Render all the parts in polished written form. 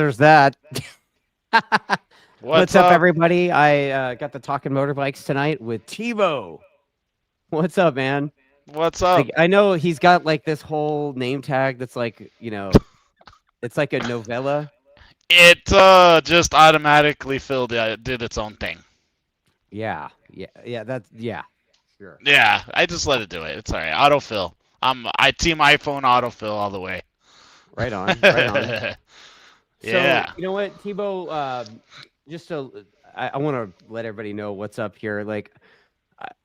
there's that. What's What's up, up? everybody? I got the Talkin Motorbikes tonight with Thibault. What's up, man? What's up? Like, I know he's got like this whole name tag that's like, it's like a novella. It just automatically filled it, did its own thing. Yeah. Yeah. Sure. Yeah, I just let it do it. It's all right. Autofill. I team iPhone autofill all the way. Right on. Right on. So Yeah. you know what, Thibault? Just so I want to let everybody know what's up here. Like,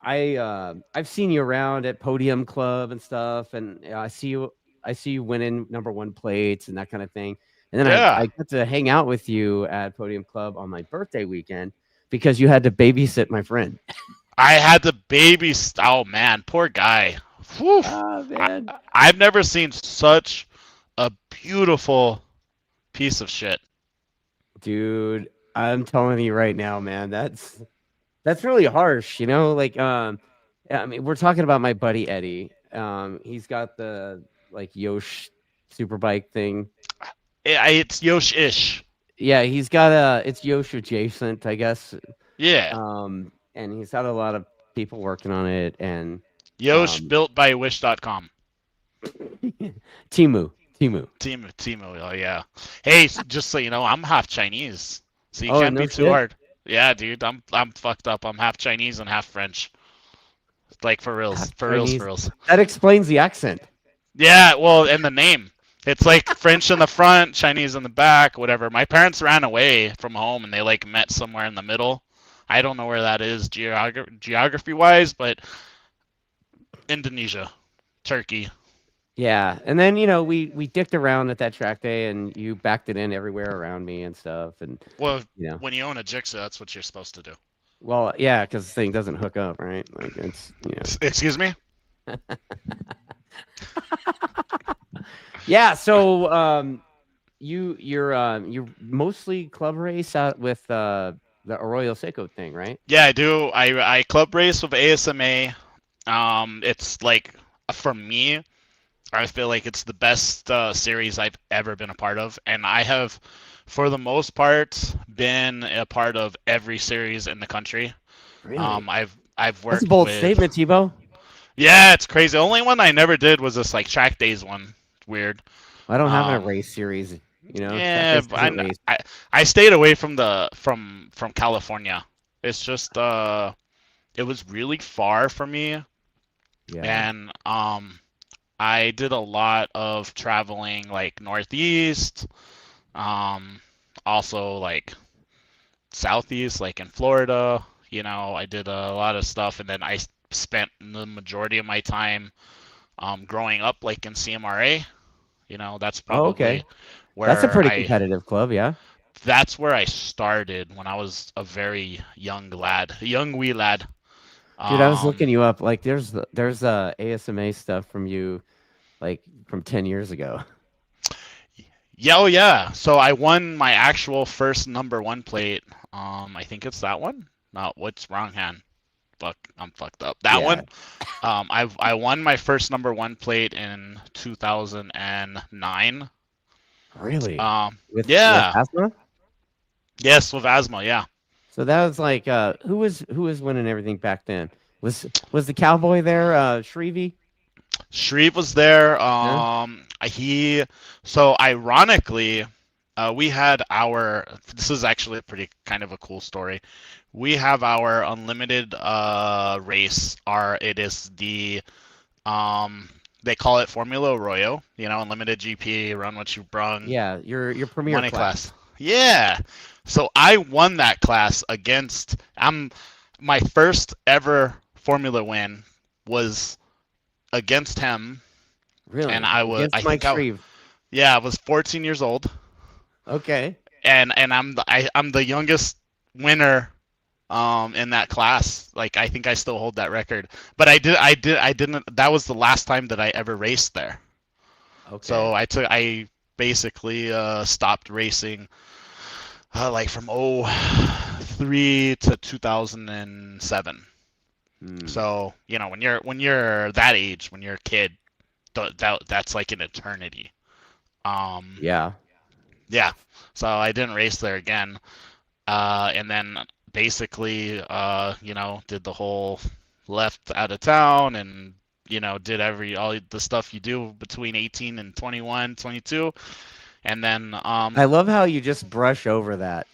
I've seen you around at Podium Club and stuff, and I see you winning number one plates and that kind of thing. And then Yeah. I got to hang out with you at Podium Club on my birthday weekend because you had to babysit my friend. I had the baby. Oh man, poor guy. Whew. Ah, I, man, I've never seen such a beautiful piece of shit. dude, I'm telling you right now, man, that's really harsh, like, yeah, I mean, we're talking about my buddy Eddie. He's got the like Yosh Superbike thing. It's Yosh-ish. Yeah, he's got it's Yosh adjacent, I guess. Yeah. And he's had a lot of people working on it, and Yosh um built by Wish.com. Timu, Timu. Timo, oh yeah. Hey, just so you know, I'm half Chinese, so you Oh, can't no be too shit. hard. Yeah, dude, I'm fucked up. I'm half Chinese and half French. Like for reals, Half for reals, for Chinese. reals. That explains the accent. Yeah, well, and the name. It's like French in the front, Chinese in the back, whatever. My parents ran away from home and they like met somewhere in the middle. I don't know where that is geography wise, but Indonesia, Turkey. Yeah, and then we dicked around at that track day, and you backed it in everywhere around me and stuff, and Well, you know, when you own a Jigsaw, that's what you're supposed to do. well, yeah, because the thing doesn't hook up, right? Like Excuse me? yeah. So you're mostly club race out with the Arroyo Seco thing, right? Yeah, I do. I club race with ASMA. It's like for me, I feel like it's the best series I've ever been a part of, and I have, for the most part, been a part of every series in the country. Really? I've That's a worked bold with. statement, Tebow. Yeah, it's crazy. The only one I never did was this like track days one. It's weird. I don't have a Um, race series. Track yeah, days but isn't race. I stayed away from the from California. It's just it was really far for me, Yeah. and I did a lot of traveling like northeast, um, also like southeast, like in Florida. I did a lot of stuff, and then I spent the majority of my time growing up like in CMRA. That's Oh, okay. probably That's a where pretty I competitive club, yeah. that's where I started when I was a very young lad, a young wee lad. Dude, I was Um, looking you up. Like, there's ASMA stuff from you, like from 10 years ago. yeah, oh yeah. So I won my actual first number one plate. I think it's that one. No, what's wrong hand? Fuck, I'm fucked up. That Yeah. one. I won my first number one plate in 2009. Really? With Yeah, asthma? yes, with asthma. Yeah, So that was like who was winning everything back then? Was the cowboy there, Shrevey? Shreve was there. Yeah. He. So ironically, we had our. This is actually a pretty kind of a cool story. We have our unlimited race. It is the they call it Formula Arroyo. Unlimited GP, run what you brung, Yeah, your premier money class. class. Yeah. So I won that class against. My first ever Formula win was against him, and Really? I was. Against I Mike think I. Shreve. Yeah, I was 14 years old, Okay. and I'm the youngest winner in that class. Like I think I still hold that record. But I didn't. That was the last time that I ever raced there. So Okay. I basically stopped racing like from '03 to 2007. Hmm. So when you're that age, when you're a kid, that's like an eternity. Um, Yeah. Yeah. So I didn't race there again. And then basically, did the whole left out of town and, did all the stuff you do between 18 and 21, 22. And then, I love how you just brush over that.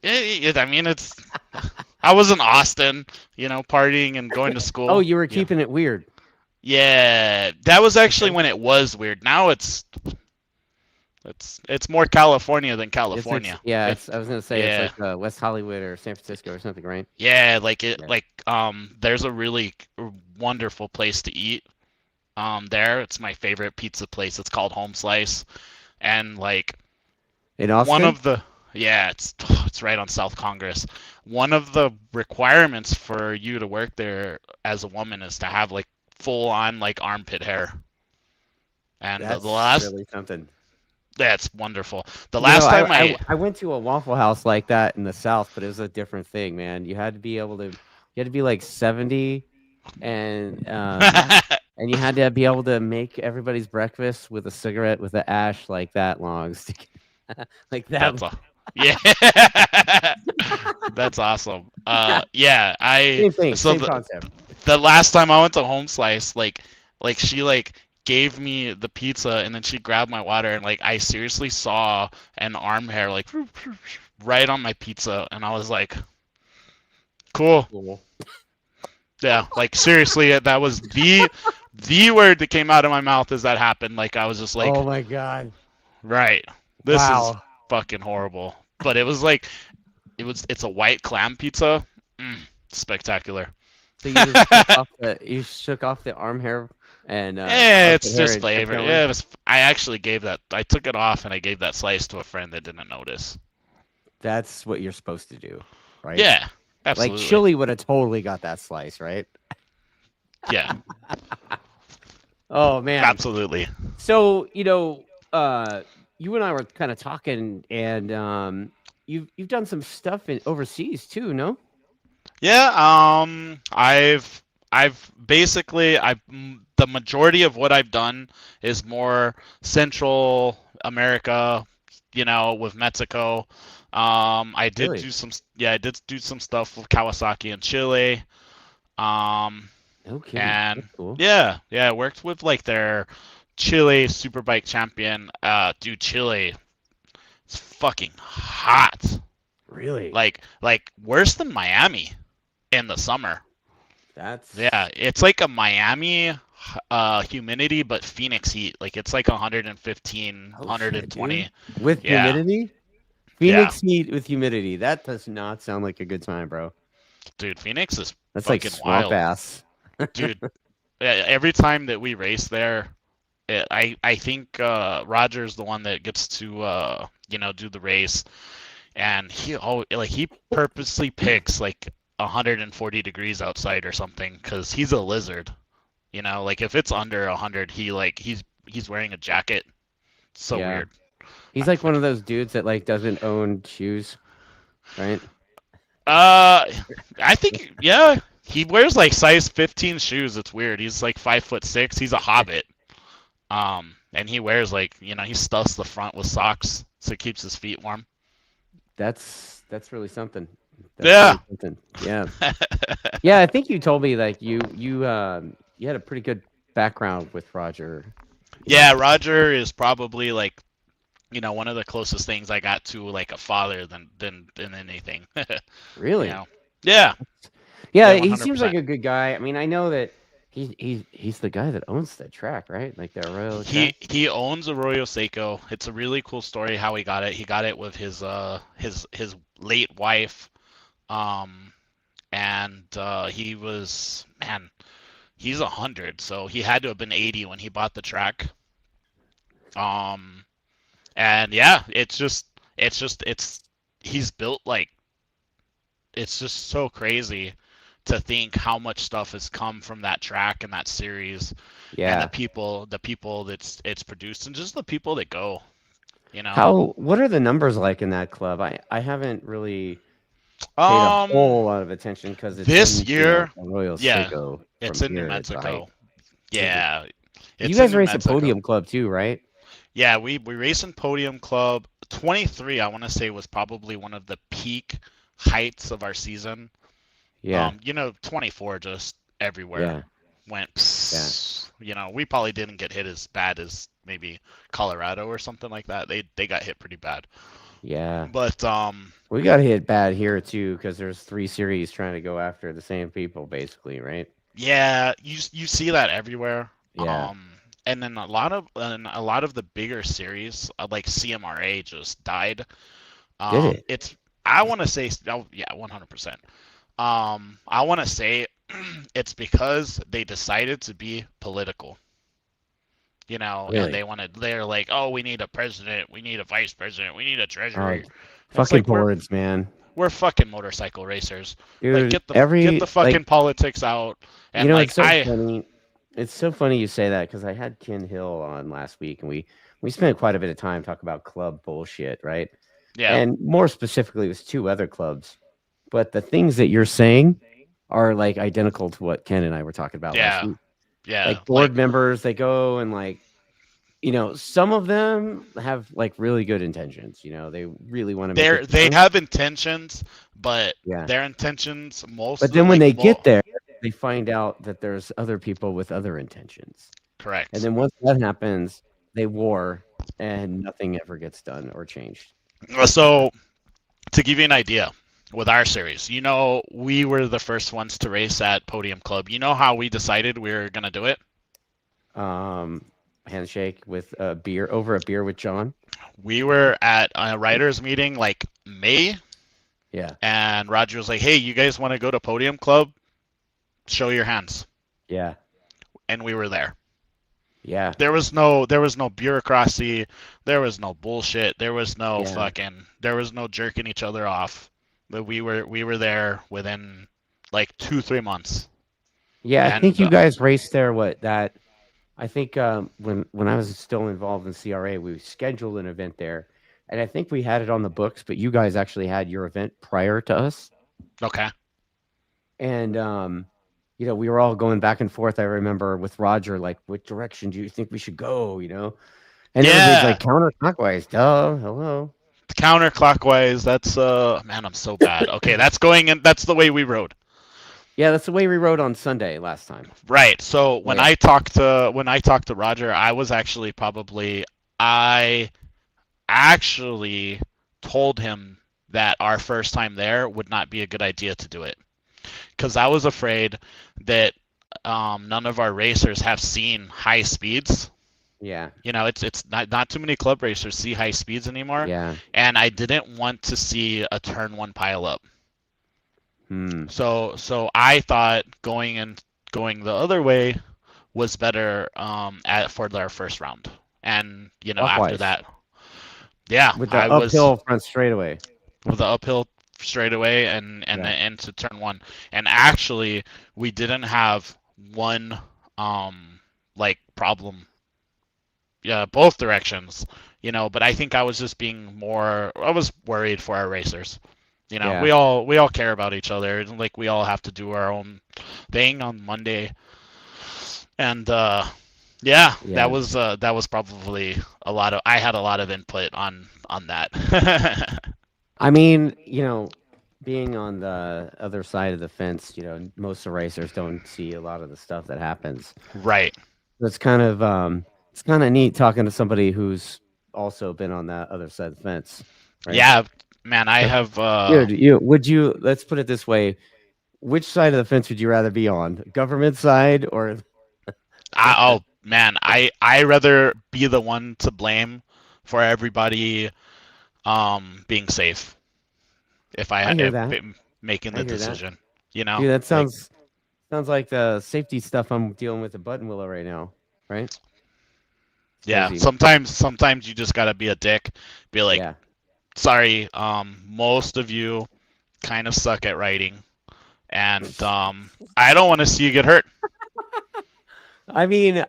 I mean, I was in Austin, partying and going to Oh, school. you were Yeah. keeping it weird. Yeah, that was actually when it was weird. Now it's more California than California. I was gonna say Yeah. it's like West Hollywood or San Francisco or something, right? Yeah, Yeah. there's a really wonderful place to eat there. It's my favorite pizza place. It's called Home Slice. And like In one Austin? of the yeah, it's right on South Congress. One of the requirements for you to work there as a woman is to have like full on like armpit hair. And the That's last really something. that's wonderful. The You know, last time I went to a Waffle House like that in the South, but it was a different thing, man. You had to be able to, you had to be like 70, and and you had to be able to make everybody's breakfast with a cigarette with the ash like that long, like that. That's yeah. That's awesome. Yeah, Same thing, so same concept. the last time I went to Home Slice, like she like gave me the pizza and then she grabbed my water and like I seriously saw an arm hair like right on my pizza and I was like, cool. Cool. Yeah, like seriously, that was the word that came out of my mouth as that happened. Like I was just like, Oh my god! right, this is Wow. fucking horrible. But it was like it's a white clam pizza. Spectacular. So you just you shook off the arm hair and Yeah, armpit it's hair just and kept flavor. going? Yeah, I actually I took it off and I gave that slice to a friend that didn't notice. That's what you're supposed to do, right? Yeah, Like absolutely. Chili would have totally got that slice, right? Yeah, Oh man. absolutely. So, you and I were kind of talking, and you've done some stuff in overseas too, no? Yeah, I've basically the majority of what I've done is more Central America, with Mexico. I did Really? do some yeah, I did do some stuff with Kawasaki and Chile. Um, No kidding. and That's cool. yeah, I worked with like their Chile Superbike champion. Dude, Chile is fucking hot. Really? Like worse than Miami in the summer. That's Yeah, it's like a Miami humidity, but Phoenix heat. Like it's like 115, oh shit, 120. dude. With Yeah, humidity? yeah, Phoenix heat with humidity. That does not sound like a good time, bro. dude, Phoenix is That's like fucking swamp wild, ass. dude. Every time that we race there, I think Roger's the one that gets to do the race, and he purposely picks like 140 degrees outside or something because he's a lizard. Like if it's under 100, he's wearing a jacket. So Yeah. weird. He's like one of those dudes that like doesn't own shoes, right? I think yeah, he wears like size 15 shoes. It's weird. He's like 5'6". He's a hobbit. And he wears he stuffs the front with socks so it keeps his feet warm. That's really something. Yeah. Really something. Yeah. Yeah, I think you told me like you had a pretty good background with Roger. Yeah, Roger is probably like one of the closest things I got to like a father than anything. Really? Yeah. Yeah, Yeah, he seems 100%. like a good guy. I mean, I know that he's the guy that owns the track, right? Like the Arroyo track. He owns Arroyo Seco. It's a really cool story how he got it. He got it with his late wife. And he was he's 100, so he had to have been 80 when he bought the track. And yeah, he's built like it's just so crazy to think how much stuff has come from that track and that series, and Yeah. the people that's it's produced, and just the people that go. What are the numbers like in that club? I haven't really paid a Um, whole lot of attention because it's this in, year, Arroyo yeah, Seco. it's from in New here, it's Mexico. like- Yeah, You it's guys in New race a Mexico. podium club too, right? Yeah, we race in Podium Club. 23, I want to say, was probably one of the peak heights of our season. Yeah. 24 just everywhere Yeah. went. Yeah. We probably didn't get hit as bad as maybe Colorado or something like that. They got hit pretty bad. Yeah. But We got hit bad here too because there's 3 series trying to go after the same people, basically, right? yeah, you see that everywhere. Yeah. And then a lot of the bigger series like CMRA just died. Did it? It's I want to say, oh, yeah, 100%. I want to say it's because they decided to be political, and Really? they're like, oh, we need a president, we need a vice president, we need a Oh, treasury. And it's fucking like boards, man. we're fucking motorcycle racers. Like Dude, get the like, fucking politics out. And like it's so funny. It's so funny you say that because I had Ken Hill on last week and we spent quite a bit of time talking about club bullshit, right? yeah, And more specifically, it was 2 other clubs. But the things that you're saying are like identical to what Ken and I were talking about last yeah, week. yeah. Like board members, they go and like, some of them have like really good intentions. They really want to make it They fun. have intentions, but Yeah. their intentions But mostly then when like they get there, they find out that there's other people with other intentions. And correct. then once that happens, they war and nothing ever gets done or changed. So to give you an idea, with our series, we were the first ones to race at Podium Club. You know how we decided we were gonna do it? Um, Handshake with a beer over a beer with John. We were at a writers meeting like May, Yeah. and Roger was like, "Hey, you guys want to go to Podium Club? Show your hands." Yeah. And we were there. Yeah. There was no bureaucracy. There was no bullshit. There was no there was no jerking each other off. But we were there within like 2-3 months. Yeah, I think And you guys raced there. I think when I was still involved in CRA, we scheduled an event there, and I think we had it on the books. But you guys actually had your event prior to us, okay. and we were all going back and forth. I remember with Roger, like, what direction do you think we should go? And everybody's Yeah. like counterclockwise. Duh, hello. Counterclockwise. That's man, I'm so bad. Okay, that's the way we rode. Yeah, that's the way we rode on Sunday last time. Right. So when Yeah. I talked to Roger, I actually told him that our first time there would not be a good idea to do it, because I was afraid that none of our racers have seen high speeds. Yeah. It's not too many club racers see high speeds anymore. Yeah. And I didn't want to see a turn one pile up. So I thought going the other way was better for their first round. And after that, yeah, with the uphill front straightaway. With the uphill straightaway and into turn one. And actually, we didn't have one problem. Yeah, both directions. But I think I was just I was worried for our racers. Yeah. We all care about each other. Like, we all have to do our own thing on Monday. And that was probably I had a lot of input on that. I mean, being on the other side of the fence, most of the racers don't see a lot of the stuff that happens. Right. It's kind of neat talking to somebody who's also been on that other side of the fence. Right? Yeah, man, I have. Dude, let's put it this way: which side of the fence would you rather be on, government side or? Oh man, I rather be the one to blame for everybody being safe. If I had making the decision, Dude, that sounds like the safety stuff I'm dealing with at Buttonwillow right now, right? Yeah, sometimes you just gotta be a dick. Be like, sorry, most of you kind of suck at writing, and I don't want to see you get hurt. I mean,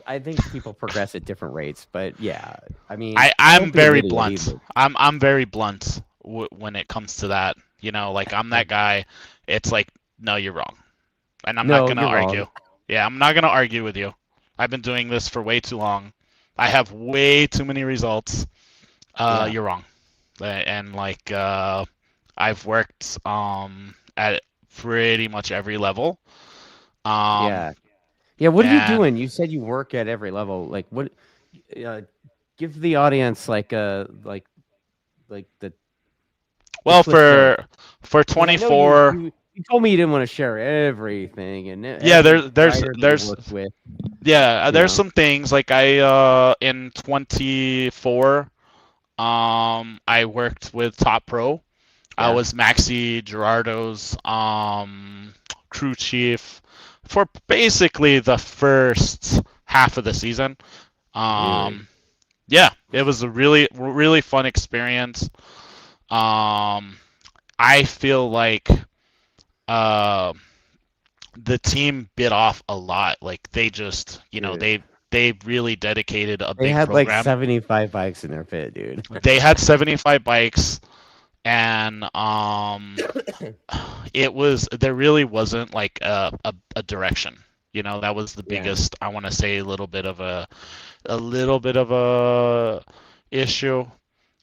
I think people progress at different rates, but yeah, I mean, I'm very blunt. I'm very blunt when it comes to that. Like, I'm that guy. It's like, no, you're wrong, and I'm not gonna argue. Wrong. Yeah, I'm not gonna argue with you. I've been doing this for way too long. I have way too many results. Yeah. You're wrong. And like I've worked at pretty much every level. Um, Yeah. Yeah. What are you and doing? You said you work at every level. Like what? Uh, give the audience like the well, Cliff note, for because I know you 24, you told me you didn't want to share everything and yeah, every writer that you there's worked with. yeah, You there's know. some things like I in 24 I worked with Top Pro. I Yeah. was Maxi Gerardo's crew chief for basically the first half of the season. Really. Um, yeah, it was a really fun experience. Um, I feel like uh, the team bit off a lot. Like they just, Dude. they really dedicated a They big had like program. 75 bikes in their pit, dude. They had 75 bikes, and it was there really wasn't like a direction. That was the Yeah. biggest, I want to say, a little bit of a issue.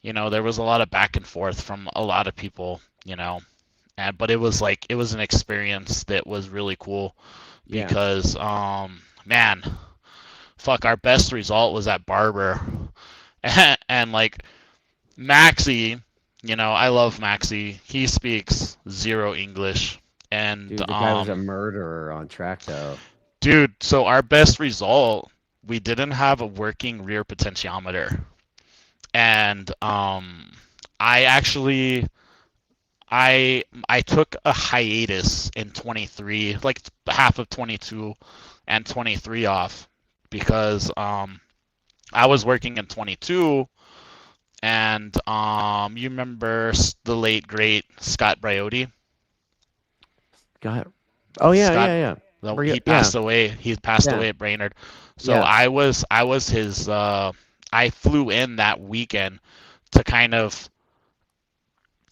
There was a lot of back and forth from a lot of people, but it was an experience that was really cool Yeah. because man, fuck, our best result was at Barber. And like Maxi, I love Maxi. He speaks zero English. And Dude, the guy was a murderer on track though. dude, so our best result, we didn't have a working rear potentiometer. And I actually I took a hiatus in 23, like half of 22 and 23 off because I was working in 22. And you remember the late great Scott Briotti? God. Oh yeah, Scott, yeah, yeah. he Yeah. passed away. He passed Yeah. away at Brainerd. So Yeah. I was his. I flew in that weekend to kind of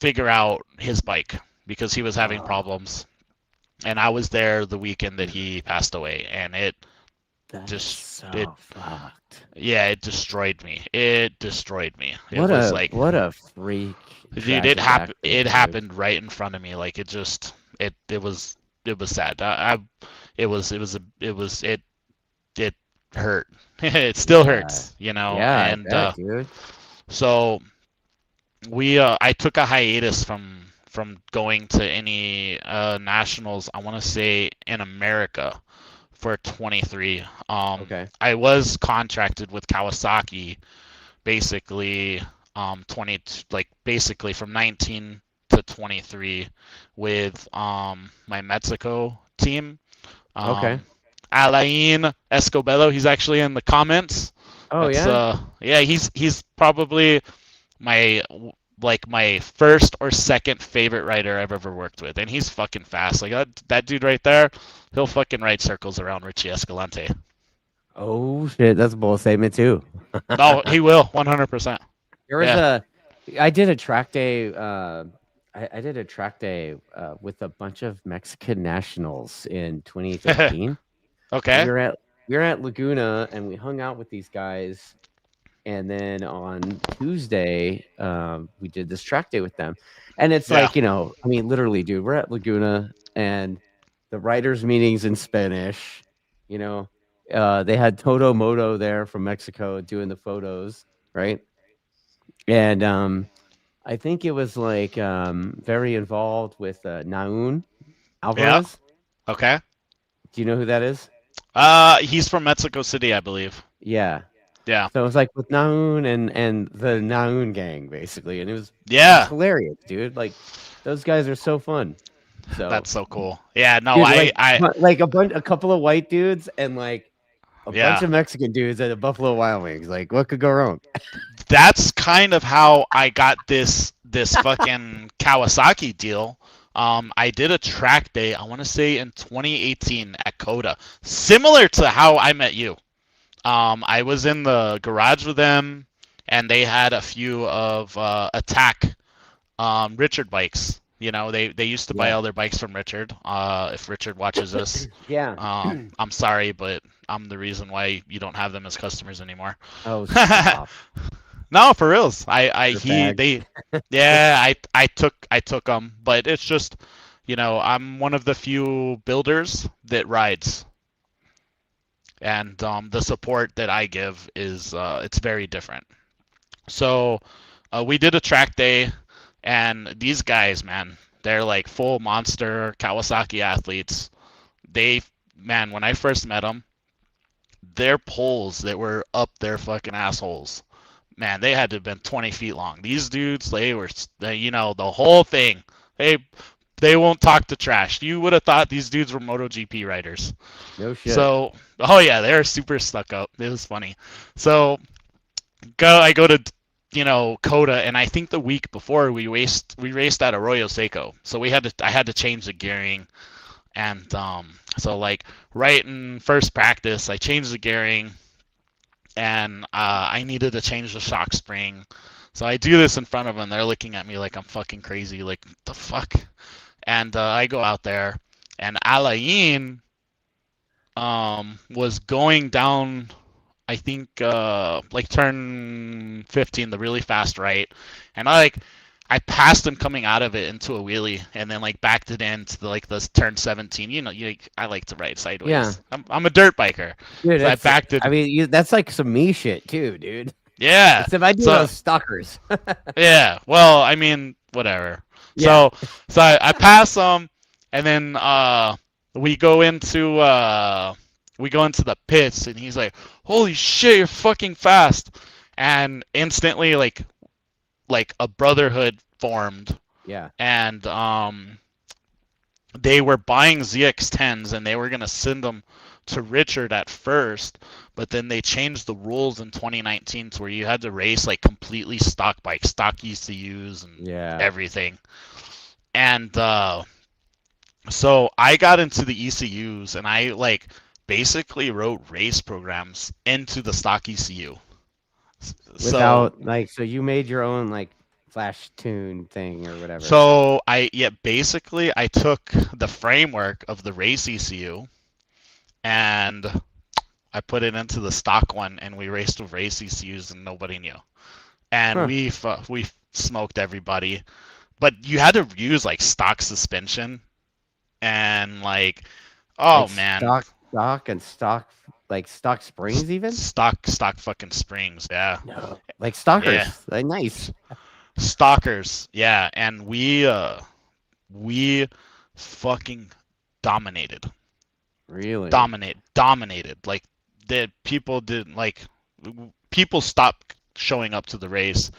figure out his bike because he was having Oh, problems, and I was there the weekend that he passed away, and it that is just it so fucked. yeah, it destroyed me. It destroyed me. It What was a like, what a freak dude, it tragic happened. accident, It dude. happened right in front of me. Like it was sad. It hurt. It still Yeah. hurts, Yeah, I and bet, dude. so I took a hiatus from going to any nationals. I want to say in America for 23. Okay. I was contracted with Kawasaki basically 20, like basically from 19 to 23 with my Mexico team. Okay. Um, Alain Escobedo, he's actually in the comments. Oh That's yeah? yeah, he's probably my my first or second favorite writer I've ever worked with, and he's fucking fast. Like that dude right there, he'll fucking ride circles around Richie Escalante. Oh shit, that's a bold statement too. No, he will 100%. There was Yeah. a I did a track day I did a track day with a bunch of Mexican nationals in 2013. Okay. We were at Laguna and we hung out with these guys, and then on Tuesday we did this track day with them. And it's Yeah. like, I mean literally, dude, we're at Laguna and the writers meetings in Spanish, you know. They had Toto Moto there from Mexico doing the photos, right? And I think it was like very involved with Naun Yeah. Alvarez. Okay. Do you know who that is? He's from Mexico City, I believe. Yeah. Yeah. So it was like with Naun and the Naun gang basically, and it was Yeah. hilarious, dude. Like those guys are so fun. So, That's so cool. Yeah. No, dude, like I like a couple of white dudes and like a bunch yeah. of Mexican dudes at a Buffalo Wild Wings. Like, what could go wrong? That's kind of how I got this fucking Kawasaki deal. I did a track day, I want to say in 2018 at Coda, similar to how I met you. I was in the garage with them, and they had a few of Attack Richard bikes. They used to buy Yeah. all their bikes from Richard. If Richard watches this, Yeah. I'm sorry, but I'm the reason why you don't have them as customers anymore. Oh, stop. No, for reals. I he Dirtbag. they yeah, I took them, but it's just, I'm one of the few builders that rides, and the support that I give is it's very different. So we did a track day, and these guys, man, they're like full monster Kawasaki athletes. They, man, when I first met them, their poles that were up their fucking assholes, man, they had to have been 20 feet long. These dudes, they were, the whole thing. They they won't talk to trash. You would have thought these dudes were MotoGP riders. No shit. So, oh yeah, they're super stuck up. It was funny. So, I go to, Coda, and I think the week before we raced at Arroyo Seco. So I had to change the gearing, and so like right in first practice, I changed the gearing, and I needed to change the shock spring. So I do this in front of them. They're looking at me like I'm fucking crazy. Like, the fuck? And I go out there, and Alain was going down, I think, like turn 15, the really fast right. And I passed him coming out of it into a wheelie, and then like backed it into this turn 17. I like to ride sideways. Yeah. I'm a dirt biker. Dude, So I backed it. I mean, that's like some me shit too, dude. Yeah. Except I do So those stalkers. yeah. Well, I mean, whatever. Yeah. So I pass them, and then we go into the pits, and he's like, "Holy shit, you're fucking fast!" And instantly, like a brotherhood formed, Yeah. and they were buying ZX10s, and they were gonna send them to Richard at first, but then they changed the rules in 2019 to where you had to race like completely stock bikes, stock ECUs, and Yeah. everything. And so I got into the ECUs, and I like basically wrote race programs into the stock ECU. Without so you made your own like flash tune thing or whatever. So basically I took the framework of the race ECU, and I put it into the stock one, and we raced with race ECUs, and nobody knew. And we smoked everybody. But you had to use like stock suspension, and like, oh like man, stock and stock, like stock springs even. stock fucking springs, yeah. No, like stalkers. Yeah. Like, nice. Stalkers, yeah. And we fucking dominated. Really? Dominated. Like, the people didn't like. People stopped showing up to the race.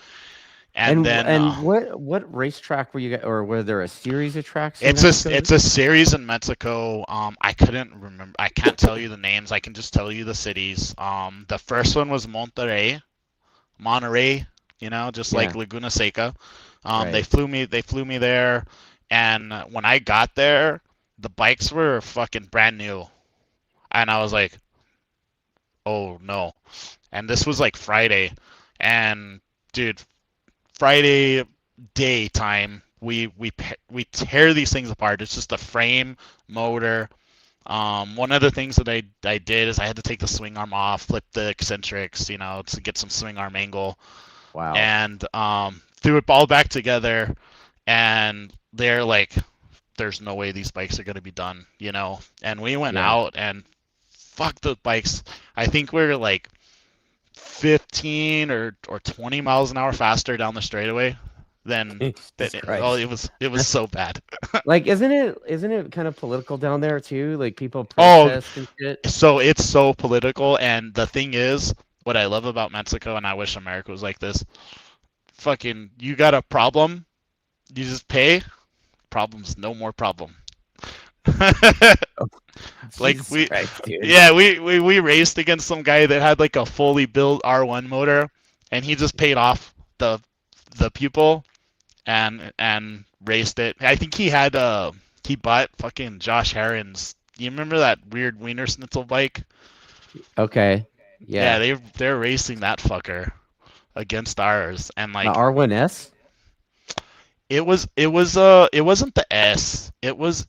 And then what racetrack were you guys, or were there a series of tracks? it's a series in Mexico. I couldn't remember. I can't tell you the names. I can just tell you the cities. The first one was Monterrey, just like Laguna Seca. Right. They flew me there, and when I got there, the bikes were fucking brand new, and I was like, oh no. And this was like Friday, and dude, Friday daytime, we tear these things apart. It's just a frame, motor. One of the things that I did is I had to take the swing arm off, flip the eccentrics, to get some swing arm angle. Wow. And threw it all back together, and they're like, there's no way these bikes are gonna be done, And we went out, and fuck the bikes. I think we're like 15 or 20 miles an hour faster down the straightaway than it was so bad. Like, isn't it kind of political down there too? Like, people protest and shit. So it's so political, and the thing is, what I love about Mexico, and I wish America was like this, fucking, you got a problem, you just pay, problem's no more problem. Like, we raced against some guy that had like a fully built R1 motor, and he just paid off the pupil and raced it. I think he bought fucking Josh Herron's. You remember that weird Wiener Schnitzel bike? Okay. Yeah. They're racing that fucker against ours, and like the R1S. It wasn't the S. It was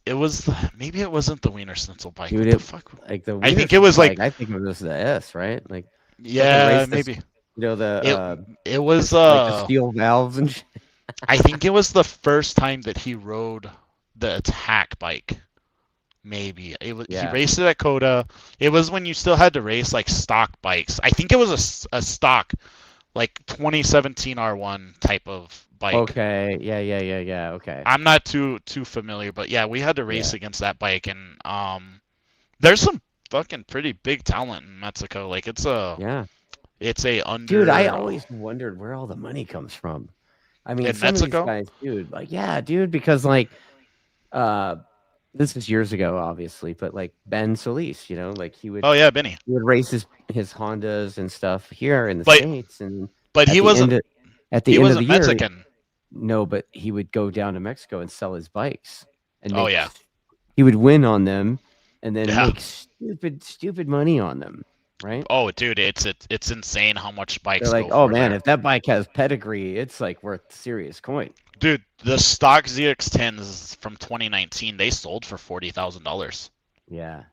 maybe it wasn't the Wiener Schnitzel bike. Dude, what the fuck? Like the I think it was like, I think it was the S, right? Like, yeah, maybe. You know the It it was like the steel valves and shit. I think it was the first time that he rode the attack bike. Maybe he Yeah. raced it at Coda. It was when you still had to race like stock bikes. I think it was a stock like 2017 R1 type of bike. Okay. Yeah. Okay. I'm not too familiar, but yeah, we had to race Yeah. against that bike, and there's some fucking pretty big talent in Mexico. Like Yeah. it's a Dude, I under always wondered where all the money comes from. I mean, in some of these Mexico. guys, dude, like, yeah, dude, because like, uh, this is years ago, obviously, but like Ben Solis, like Oh yeah, Benny. he would race his Hondas and stuff here in the But States, and but at the end of at he the end of the wasn't year, Mexican. no, but he would go down to Mexico and sell his bikes and Oh yeah. he would win on them and then Yeah. make stupid money on them, right? Oh dude, it's insane how much They're bikes like, go oh for man, there. if that bike has pedigree, it's like worth serious coin. Dude, the stock ZX10s from 2019, they sold for $40,000. Yeah.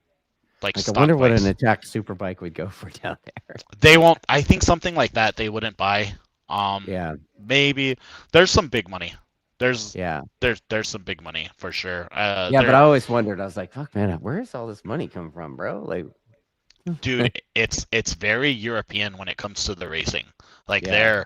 Like Like I wonder stock what an bikes. attack super bike would go for down there. They won't. I think something like that they wouldn't buy. Yeah. Maybe there's some big money. There's Yeah. there's some big money for sure. Yeah, but I always wondered, I was like, fuck man, where's all this money come from, bro? Like dude, it's very European when it comes to the racing. Like yeah.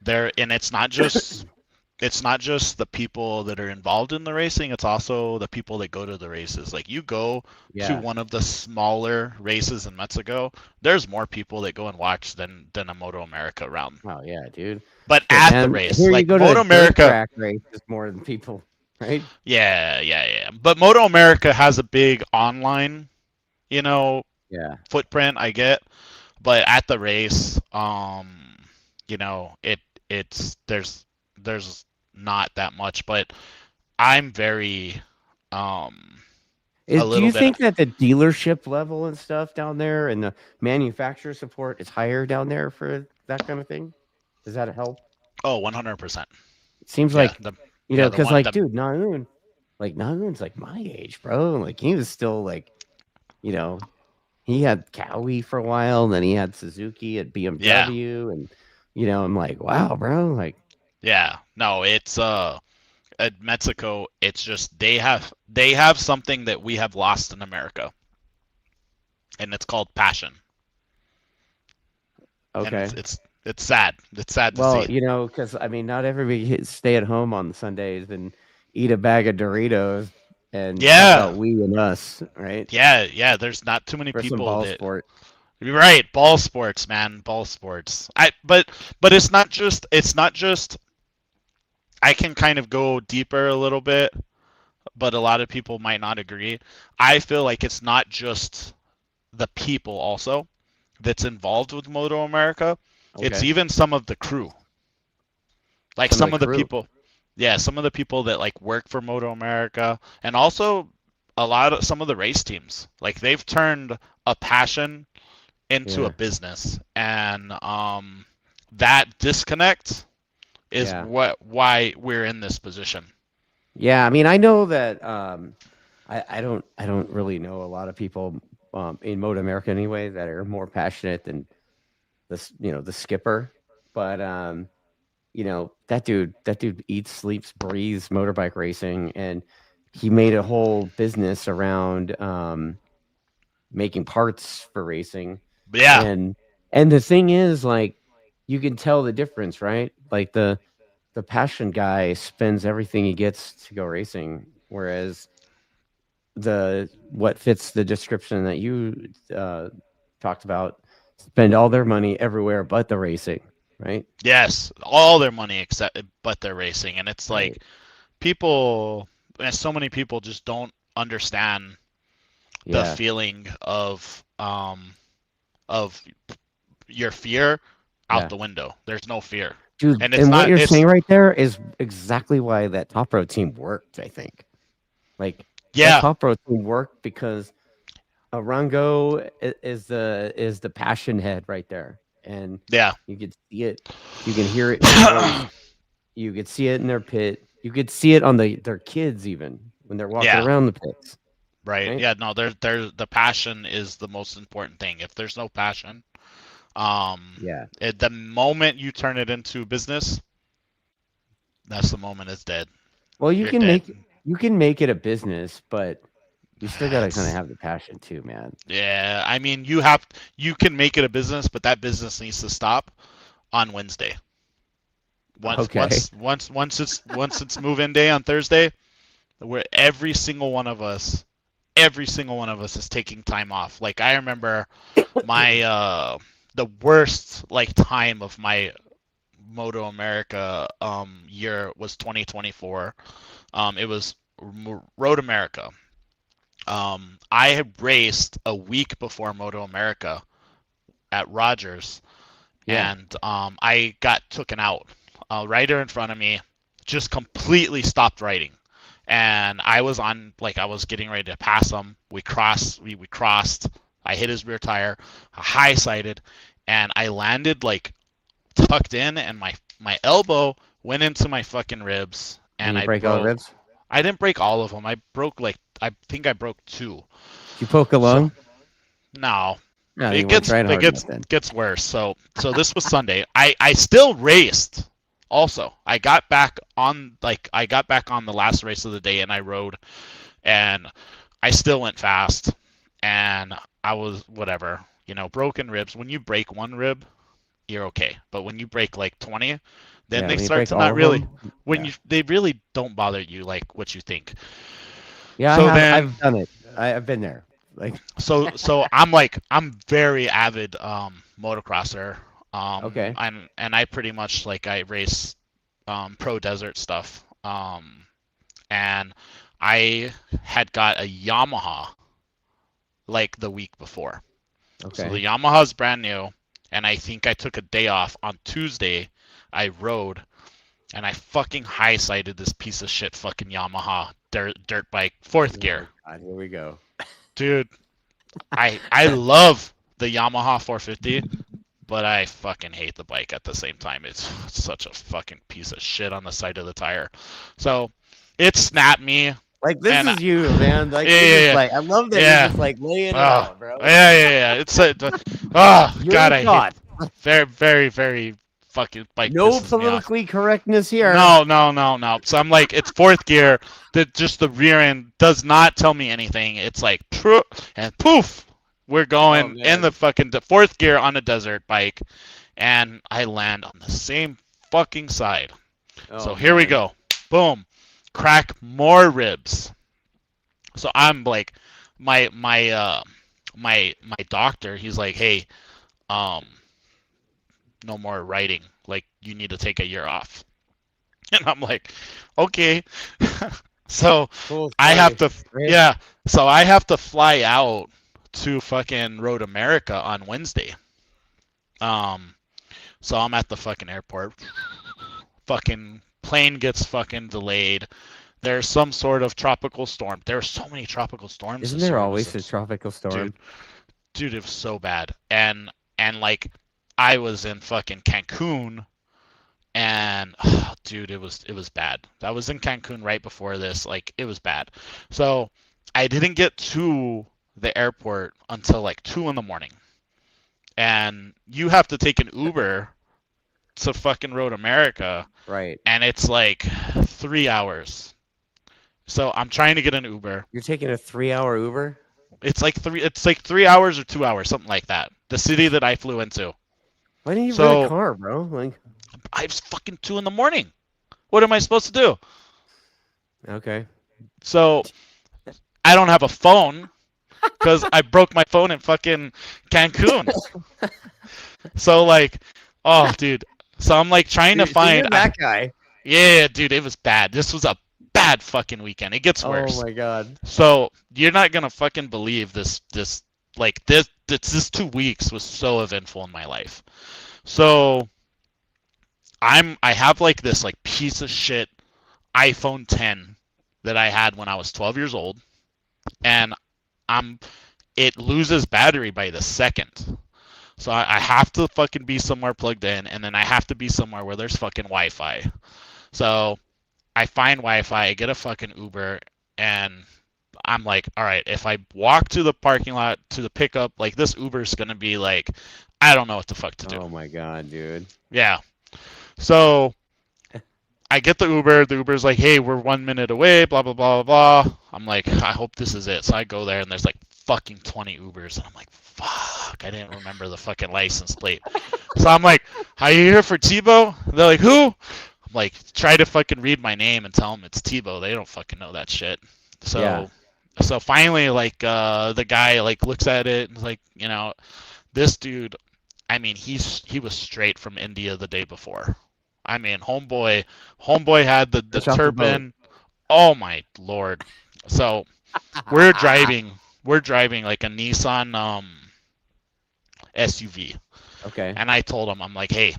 they're and it's not just the people that are involved in the racing, it's also the people that go to the races. Like you go to Yeah. one of the smaller races in Mexico, there's more people that go and watch than a Moto America round. Oh yeah, dude. But Shit, at the man. race, Here you like go to a Moto dirt America, track race is more than people, right? yeah. But Moto America has a big online, you know, Yeah. footprint, I get. But at the race, it's there's not that much, but I'm very a Do little you bit. think that the dealership level and stuff down there and the manufacturer support is higher down there for that kind of thing? Does that help? Oh, 100%. It seems Yeah, like, the because one like, the dude, Nahoon's like my age, bro. Like he was still like, you know, he had Cowie for a while, and then he had Suzuki at yeah, BMW, and I'm like, wow, bro, like, yeah. No, it's at Mexico, it's just they have something that we have lost in America, and it's called passion. And okay. it's sad. It's sad to Well, see. because I mean, not everybody stay at home on Sundays and eat a bag of Doritos and talk Yeah, about we and us, right? yeah. There's not too many For some people ball that. sport. You're right, ball sports, man, ball sports. But it's not just. I can kind of go deeper a little bit, but a lot of people might not agree. I feel like it's not just the people also that's involved with Moto America. It's Okay. even some of the crew. Like Some of the some of the crew. people, yeah, some of the people that like work for Moto America, and also some of the race teams. Like they've turned a passion into a Yeah. business, and that disconnect is Yeah. why we're in this position. Yeah. I mean, I know that I don't really know a lot of people in Moto America anyway that are more passionate than this, the skipper. But that dude eats, sleeps, breathes motorbike racing, and he made a whole business around making parts for racing. But yeah, And the thing is, like, you can tell the difference, right? Like the passion guy spends everything he gets to go racing, whereas the what fits the description that you talked about spend all their money everywhere but the racing, right? yes, all their money except but they're racing, and it's Right. like people, and so many people just don't understand the Yeah. feeling of your fear out Yeah. the window. There's no fear, Dude, and it's and what not. you're It's saying right there is exactly why that top row team worked, I think. Like that yeah, top row team worked because Arango is the passion head right there. And yeah, you could see it, you can hear it in their voice, you could see it in their pit, you could see it on their kids even when they're walking yeah. around the pits, Right. right? Yeah. No. There's the passion is the most important thing. If there's no passion, Yeah. The moment you turn it into business, that's the moment it's dead. Well, You're dead. you can make it a business, but you still got to kind of It's have the passion too, man. yeah. I mean, you can make it a business, but that business needs to stop on Wednesday. Okay. Once it's move-in day on Thursday, where every single one of us is taking time off. Like I remember my the worst like time of my Moto America year was 2024. It was Road America. I had raced a week before Moto America at Rogers, Yeah. and I got taken out. A rider in front of me just completely stopped riding, and I was on like I was getting ready to pass him. We crossed. We crossed. I hit his rear tire, high sided, and I landed like tucked in, and my elbow went into my fucking ribs, And and you I break all the broke. ribs? I didn't break all of them. I broke like I think I broke two. Did you poke a So lung? no, No, you it weren't gets trying it hard enough gets then. gets worse. So this was Sunday. I still raced. Also, I got back on the last race of the day and I rode and I still went fast and I was whatever. Broken ribs. When you break one rib, you're okay. But when you break like 20, then Yeah, they when you start break to all not of really them. when Yeah. you they really don't bother you like what you think. Yeah, I So have. then I've done it. I've been there. Like, so I'm very avid motocrosser. okay. And I pretty much like I race pro desert stuff. And I had got a Yamaha like the week before. So Okay. the Yamaha's brand new, and I think I took a day off on Tuesday. I rode and I fucking high sided this piece of shit fucking Yamaha dirt bike, fourth gear. Oh God, here we go. Dude, I love the Yamaha 450, but I fucking hate the bike at the same time. It's such a fucking piece of shit on the side of the tire. So it snapped me, Like this and is you, man. Like you're just yeah, like I love that you're yeah, just like laying it oh, out, bro. yeah. It's oh You're god, I hate taught. very, very, very fucking bike No pisses me off. politically correctness here. No. So I'm like, it's fourth gear. That just the rear end does not tell me anything. It's like, and poof, we're Oh going in the man. fucking fourth gear on a desert bike, and I land on the same fucking side. So Oh here we man. go. Boom, crack more ribs. So I'm like, my doctor. He's like, hey, um, no more riding. Like you need to take a year off. And I'm like, okay. So Cool I have story. to, Right? yeah. So I have to fly out to fucking Road America on Wednesday. Um, so I'm at the fucking airport. Fucking plane gets fucking delayed. There's some sort of tropical storm. There are so many tropical storms Isn't this there year. always a tropical Dude, storm? dude, it was so bad. And like I was in fucking Cancun and oh, dude, it was bad. I was in Cancun right before this. Like it was bad. So I didn't get to the airport until like 2 in the morning, and you have to take an Uber to fucking Road America, Right. and it's like 3 hours. So I'm trying to get an Uber. You're taking a 3-hour Uber? It's like 3 hours or 2 hours, something like that. The city that I flew into. Why didn't you rent a So car, bro? Like, I was fucking 2 in the morning. What am I supposed to do? okay. So I don't have a phone because I broke my phone in fucking Cancun. So like, oh dude. So I'm like trying to So you're find. that guy. Yeah, dude, it was bad. This was a bad fucking weekend. It gets Oh worse. my god. So you're not gonna fucking believe this like this 2 weeks was so eventful in my life. So I have like this like piece of shit iPhone 10 that I had when I was 12 years old, and I'm it loses battery by the second. So I have to fucking be somewhere plugged in, and then I have to be somewhere where there's fucking Wi-Fi. So I find Wi-Fi, I get a fucking Uber, and I'm like, all right, if I walk to the parking lot to the pickup, like this Uber's gonna be like I don't know what the fuck to do. Oh my god, dude. Yeah. So I get the Uber. The Uber's like, hey, we're 1 minute away, blah, blah, blah, blah, blah. I'm like, I hope this is it. So I go there, and there's like fucking 20 Ubers. And I'm like, fuck, I didn't remember the fucking license plate. So I'm like, are you here for Thibault? They're like, who? I'm like, try to fucking read my name and tell them it's Thibault. They don't fucking know that shit. So, Yeah. so finally, like, the guy, like, looks at it and is like, you know, this dude, I mean, he was straight from India the day before. I mean, homeboy had the Fresh off the boat. turban. Oh my lord! So we're driving like a Nissan SUV, Okay. and I told him, I'm like, hey,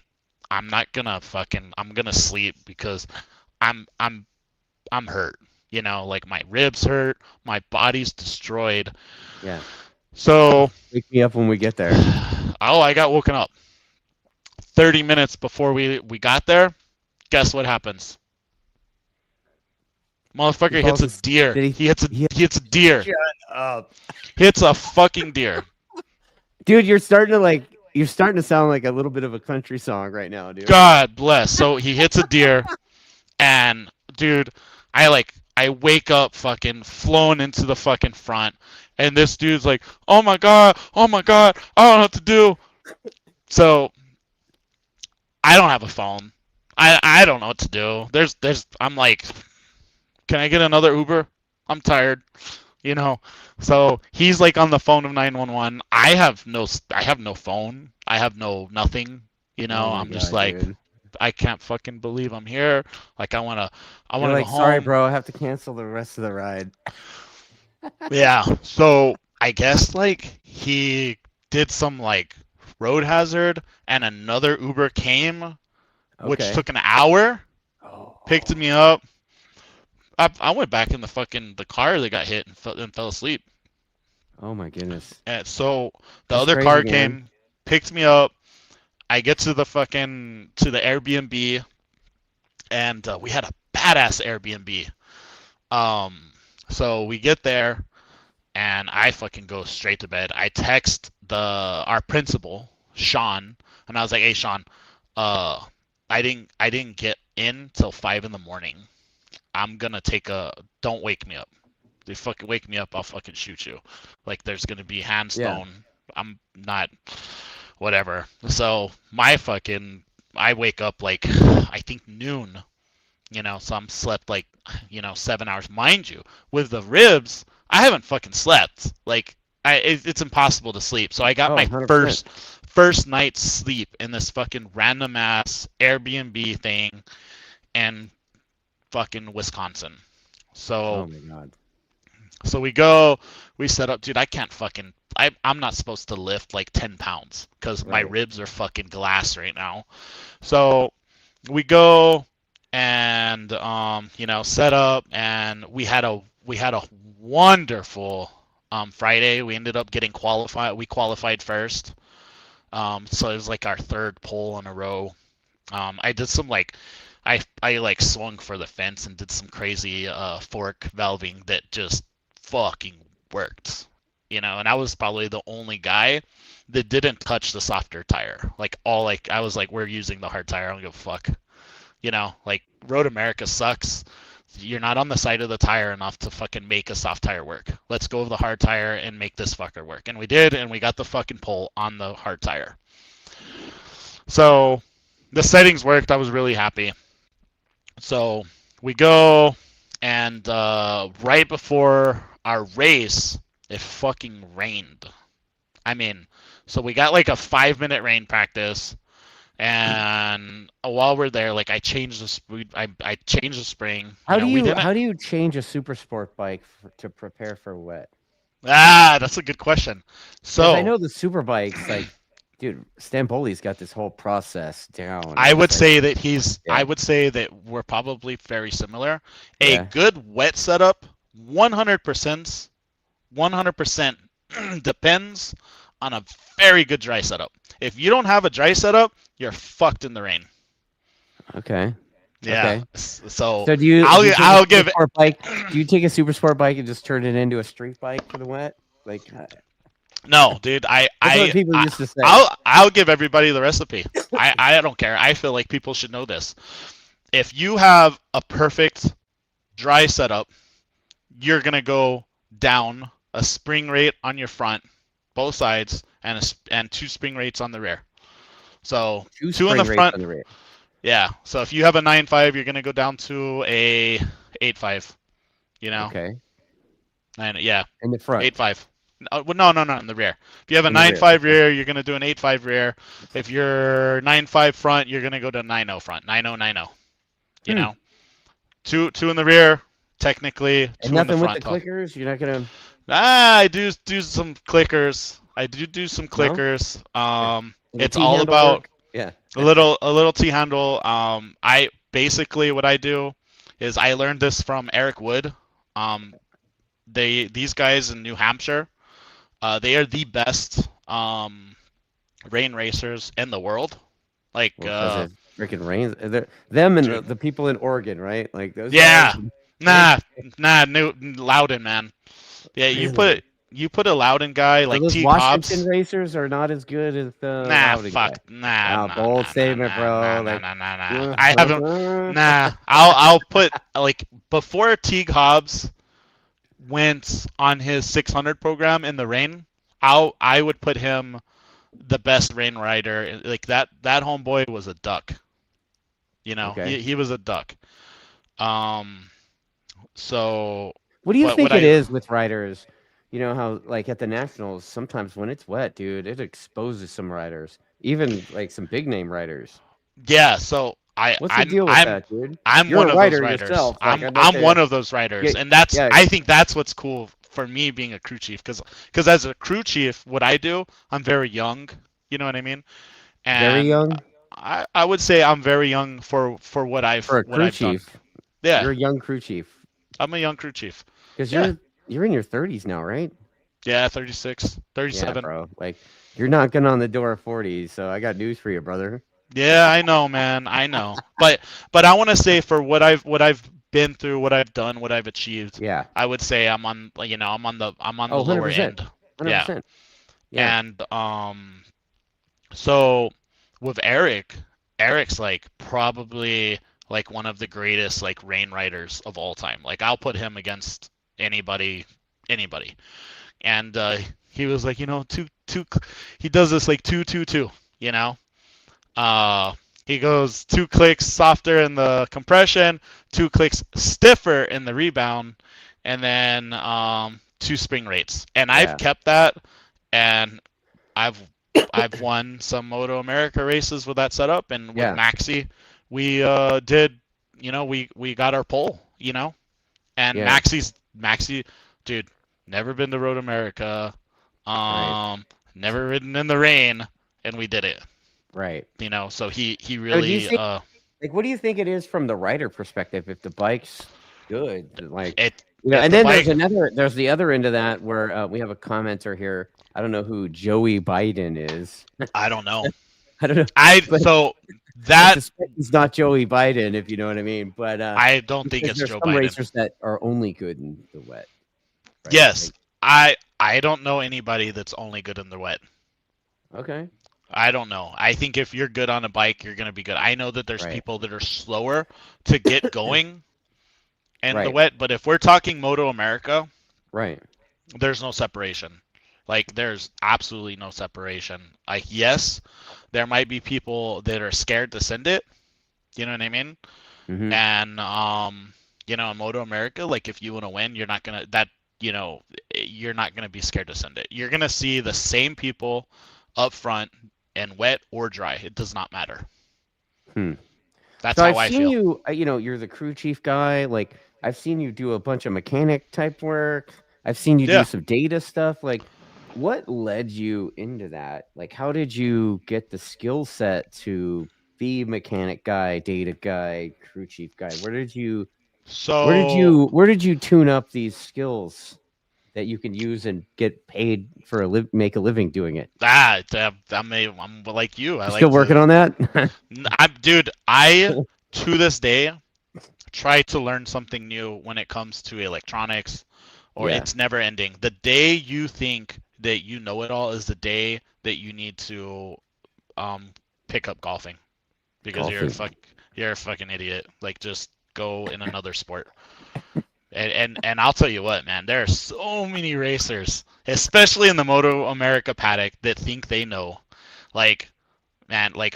I'm gonna sleep because I'm hurt. You know, like my ribs hurt, my body's destroyed. Yeah. So Wake me up when we get there. oh, I got woken up 30 minutes before we got there. Guess what happens? Motherfucker He hits falls a deer. did He hits a deer. Shut up. Hits a fucking deer. Dude, you're starting to sound like a little bit of a country song right now, dude. God bless. So he hits a deer, and dude, I wake up fucking flown into the fucking front, and this dude's like, oh my god, I don't know what to do. So I don't have a phone. I don't know what to do. I'm like, can I get another Uber? I'm tired, you know. So he's like on the phone of 911. I have no phone. I have no nothing. You know, Oh my I'm just God, like, dude. I can't fucking believe I'm here. Like I wanna You're go like, home. sorry, bro, I have to cancel the rest of the ride. Yeah. So I guess like he did some like road hazard, and another Uber came, which Okay. took an hour, Oh. picked me up. I went back in the car that got hit and fell asleep. Oh my goodness. And so the That's other crazy, car man. came, picked me up. I get to the Airbnb, and we had a badass Airbnb. So we get there, and I fucking go straight to bed. I text our principal, Sean, and I was like, "Hey, Sean, I didn't get in till 5 in the morning. I'm gonna don't wake me up. If you fucking wake me up, I'll fucking shoot you. Like there's gonna be handstone. Yeah. I'm not whatever." So I wake up like I think noon. You know, so I'm slept like 7 hours. Mind you, with the ribs, I haven't fucking slept. Like it's impossible to sleep. So I got my 100%. first night's sleep in this fucking random ass Airbnb thing in fucking Wisconsin. So Oh my God. so we set up, dude. I'm not supposed to lift like 10 pounds because my Right. ribs are fucking glass right now. So we go and set up, and we had a wonderful Friday. We ended up getting qualified. We qualified first. So it was like our third pole in a row. I did some like I like swung for the fence and did some crazy fork valving that just fucking worked. And I was probably the only guy that didn't touch the softer tire. I was like, we're using the hard tire. I don't give a fuck. Like Road America sucks. You're not on the side of the tire enough to fucking make a soft tire work. Let's go with the hard tire and make this fucker work. And we did, and we got the fucking pole on the hard tire. So the settings worked. I was really happy. So we go, and right before our race, it fucking rained. I mean, so we got like a 5-minute rain practice, and while we're there, like I changed I changed the spring. How do you change a super sport bike to prepare for wet? That's a good question. So I know the super bikes, like, dude, Stampoli's got this whole process down. I would It's say like, that I would say that we're probably very similar. A Yeah. good wet setup, 100%, 100% depends on a very good dry setup. If you don't have a dry setup, you're fucked in the rain. Okay. Yeah. Okay. So do you? I'll give it. Do you take a super sport bike and just turn it into a street bike for the wet? Like, No, dude, That's what people used to say. I'll give everybody the recipe. I don't care. I feel like people should know this. If you have a perfect dry setup, you're gonna go down a spring rate on your front, both sides, and two spring rates on the rear. So two in the front. On the rear. Yeah. So if you have a 9.5, you're gonna go down to a 8.5. You know. Okay. And yeah. In the front. 8.5. No, in the rear. If you have a 9.5 rear, you're gonna do an 8.5 rear. If you're 9.5 front, you're gonna go to 9.0 front. 9.0, 9.0. You know, two in the rear, technically. Two in the front. With the clickers. You're not gonna. I do some clickers. I do some clickers. It's all about work? Yeah. a little T handle. I basically what I do is I learned this from Eric Wood. These guys in New Hampshire. They are the best rain racers in the world. Like freaking rains. Them and the people in Oregon, right? Like those. Yeah. Loudon, man. Yeah, really? you put a Loudon guy like those T. Washington Cobbs. racers are not as good as the Nah, fuck. Bold statement, bro. Nah. I haven't. Nah, I'll put like before T. Cobbs went on his 600 program in the rain. I would put him the best rain rider. Like that homeboy was a duck. You know, he was a duck. So. What do you think it is with riders? You know how, like at the nationals, sometimes when it's wet, dude, it exposes some riders, even like some big name riders. Yeah. So what's the deal with that, dude? I'm one of those riders. Yourself. I'm one of those riders, and that's I think that's what's cool for me being a crew chief, because as a crew chief, what I do, I'm very young. You know what I mean? And very young. I would say I'm very young for what I've for a crew chief. Done. Yeah. You're a young crew chief. I'm a young crew chief. Because you're in your 30s now, right? Yeah, 36, 37. Yeah, bro. Like, you're knocking on the door of 40, so I got news for you, brother. Yeah, I know, man. I know. but I want to say for what I've been through, what I've done, what I've achieved. Yeah. I would say I'm on the lower end. 100%. Yeah. And so with Eric's like probably like one of the greatest like rain riders of all time. Like I'll put him against anybody. And he was like, you know, two. He does this like 2-2-2. You know, he goes 2 clicks softer in the compression, 2 clicks stiffer in the rebound, and then 2 spring rates. And I've kept that, and I've won some Moto America races with that setup, and with Maxi, we did, you know, we got our pole, you know, and Maxi, dude, never been to Road America, never ridden in the rain, and we did it. Right. You know, so he really like, what do you think it is from the rider perspective if the bike's good? Like, it, you know, and then there's the other end of that where we have a commenter here. I don't know who Joey Biden is. I don't know. I don't know. It's not Joey Biden, if you know what I mean. But I don't think it's Joe Biden. Racers that are only good in the wet. Right? Yes, like, I don't know anybody that's only good in the wet. Okay. I don't know. I think if you're good on a bike, you're gonna be good. I know that there's people that are slower to get going in the wet, but if we're talking Moto America, there's no separation. Like, there's absolutely no separation. Like, yes, there might be people that are scared to send it. You know what I mean? Mm-hmm. And you know, in Moto America, like, if you want to win, you're not gonna be scared to send it. You're gonna see the same people up front, and wet or dry, it does not matter. That's how I feel. You know, you're the crew chief guy. Like, I've seen you do a bunch of mechanic type work. I've seen you do some data stuff. Like, what led you into that? Like, how did you get the skill set to be mechanic guy, data guy, crew chief guy? Where did you tune up these skills that you can use and get paid for make a living doing it? I'm like you. Still working on that? I to this day try to learn something new when it comes to electronics, or it's never ending. The day you think that you know it all is the day that you need to um pick up golfing because Golfing. you're a fucking idiot. Like just go in another sport. And I'll tell you what, man, there are so many racers, especially in the Moto America paddock, that think they know. Like, man, I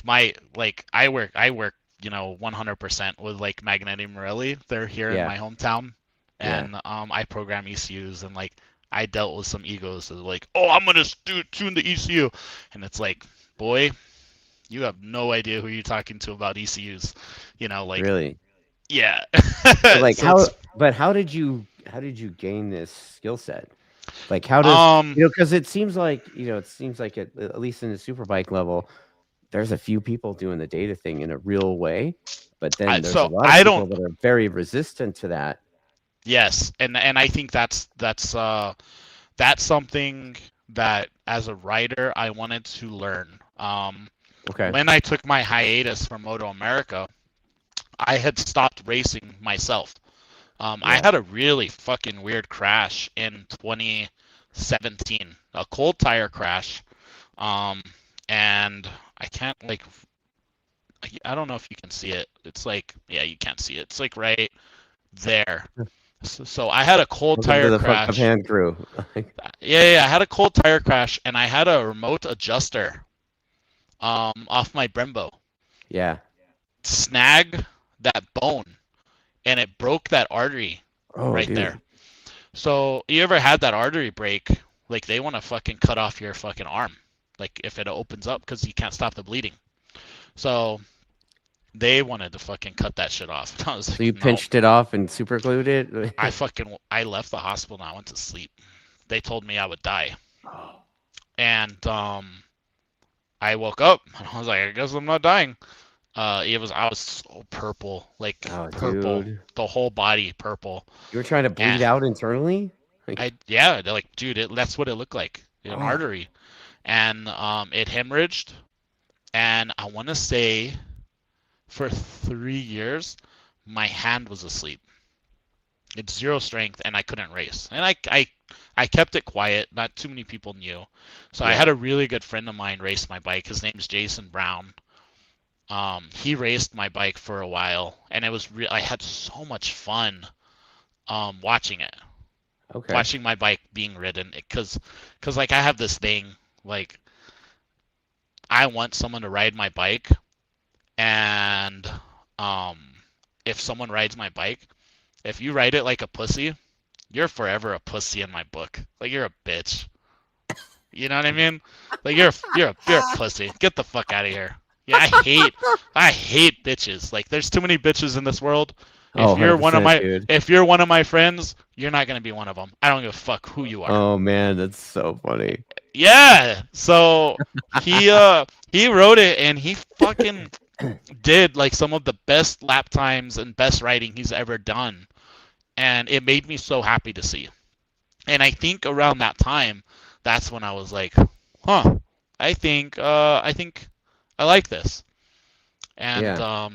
work 100% with like Magneti Morelli. They're here in Yeah. my hometown, Yeah. and I program ECUs, and like I dealt with some egos that are like, oh, I'm gonna tune the ECU, and it's like, boy, you have no idea who you're talking to about ECUs, like, Really. yeah. But like So it's how did you gain this skill set? Like how does um because it seems like at least in the superbike level, there's a few people doing the data thing in a real way, but then there's a so lot of I people don't. that are very resistant to that. Yes, and I think that's something that as a writer I wanted to learn. Okay. When I took my hiatus from Moto America, I had stopped racing myself. I Yeah. had a really fucking weird crash in 2017, a cold tire crash, um, and I can't like I don't know if you can see it. It's like yeah, you can't see it. It's like right there. So I had a cold Welcome to tire the fucked up crash. hand crew. Yeah, I had a cold tire crash and I had a remote adjuster off my Brembo Yeah. snag that bone and it broke that artery Oh, right dude. there. So you ever had that artery break? Like they want to fucking cut off your fucking arm, like if it opens up because you can't stop the bleeding. So they wanted to fucking cut that shit off. I was So you like, no. pinched it off and super glued it? I left the hospital and I went to sleep. They told me I would die, Oh, and I woke up and I was like, I guess I'm not dying. I was so purple, like oh, purple, dude. the whole body purple. You were trying to bleed And out internally? Like, they're like, dude, that's what it looked like, an oh, artery, and it hemorrhaged. And I want to say, for 3 years, my hand was asleep. It's zero strength, and I couldn't race. And I kept it quiet. Not too many people knew. So I had yeah. a really good friend of mine race my bike. His name's Jason Brown. He raced my bike for a while, and it was I had so much fun watching it, Okay. watching my bike being ridden. Cause like I have this thing like I want someone to ride my bike, and um, if someone rides my bike, if you ride it like a pussy, you're forever a pussy in my book. Like you're a bitch. You know what I mean? Like you're a pussy. Get the fuck out of here. Yeah, I hate bitches. Like there's too many bitches in this world. Oh, 100%, dude. If you're one of my friends, you're not gonna be one of them. I don't give a fuck who you are. Oh, man, that's so funny. Yeah. So he wrote it and he fucking did like some of the best lap times and best riding he's ever done. And it made me so happy to see. And I think around that time, that's when I was like, huh, I think I like this. And Yeah.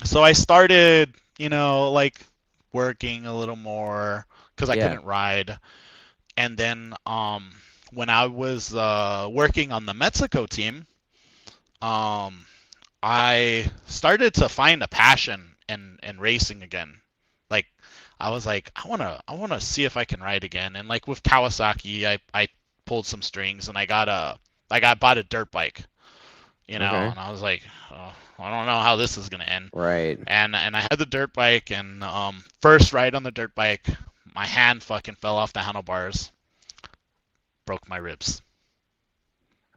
so I started, like working a little more because I Yeah. couldn't ride. And then when I was working on the Mexico team, um, I started to find a passion in racing again. Like I was like, I wanna see if I can ride again. And like with Kawasaki, I pulled some strings and I bought a dirt bike, Okay. and I was like, oh, I don't know how this is gonna end. Right. And I had the dirt bike and first ride on the dirt bike, my hand fucking fell off the handlebars, broke my ribs.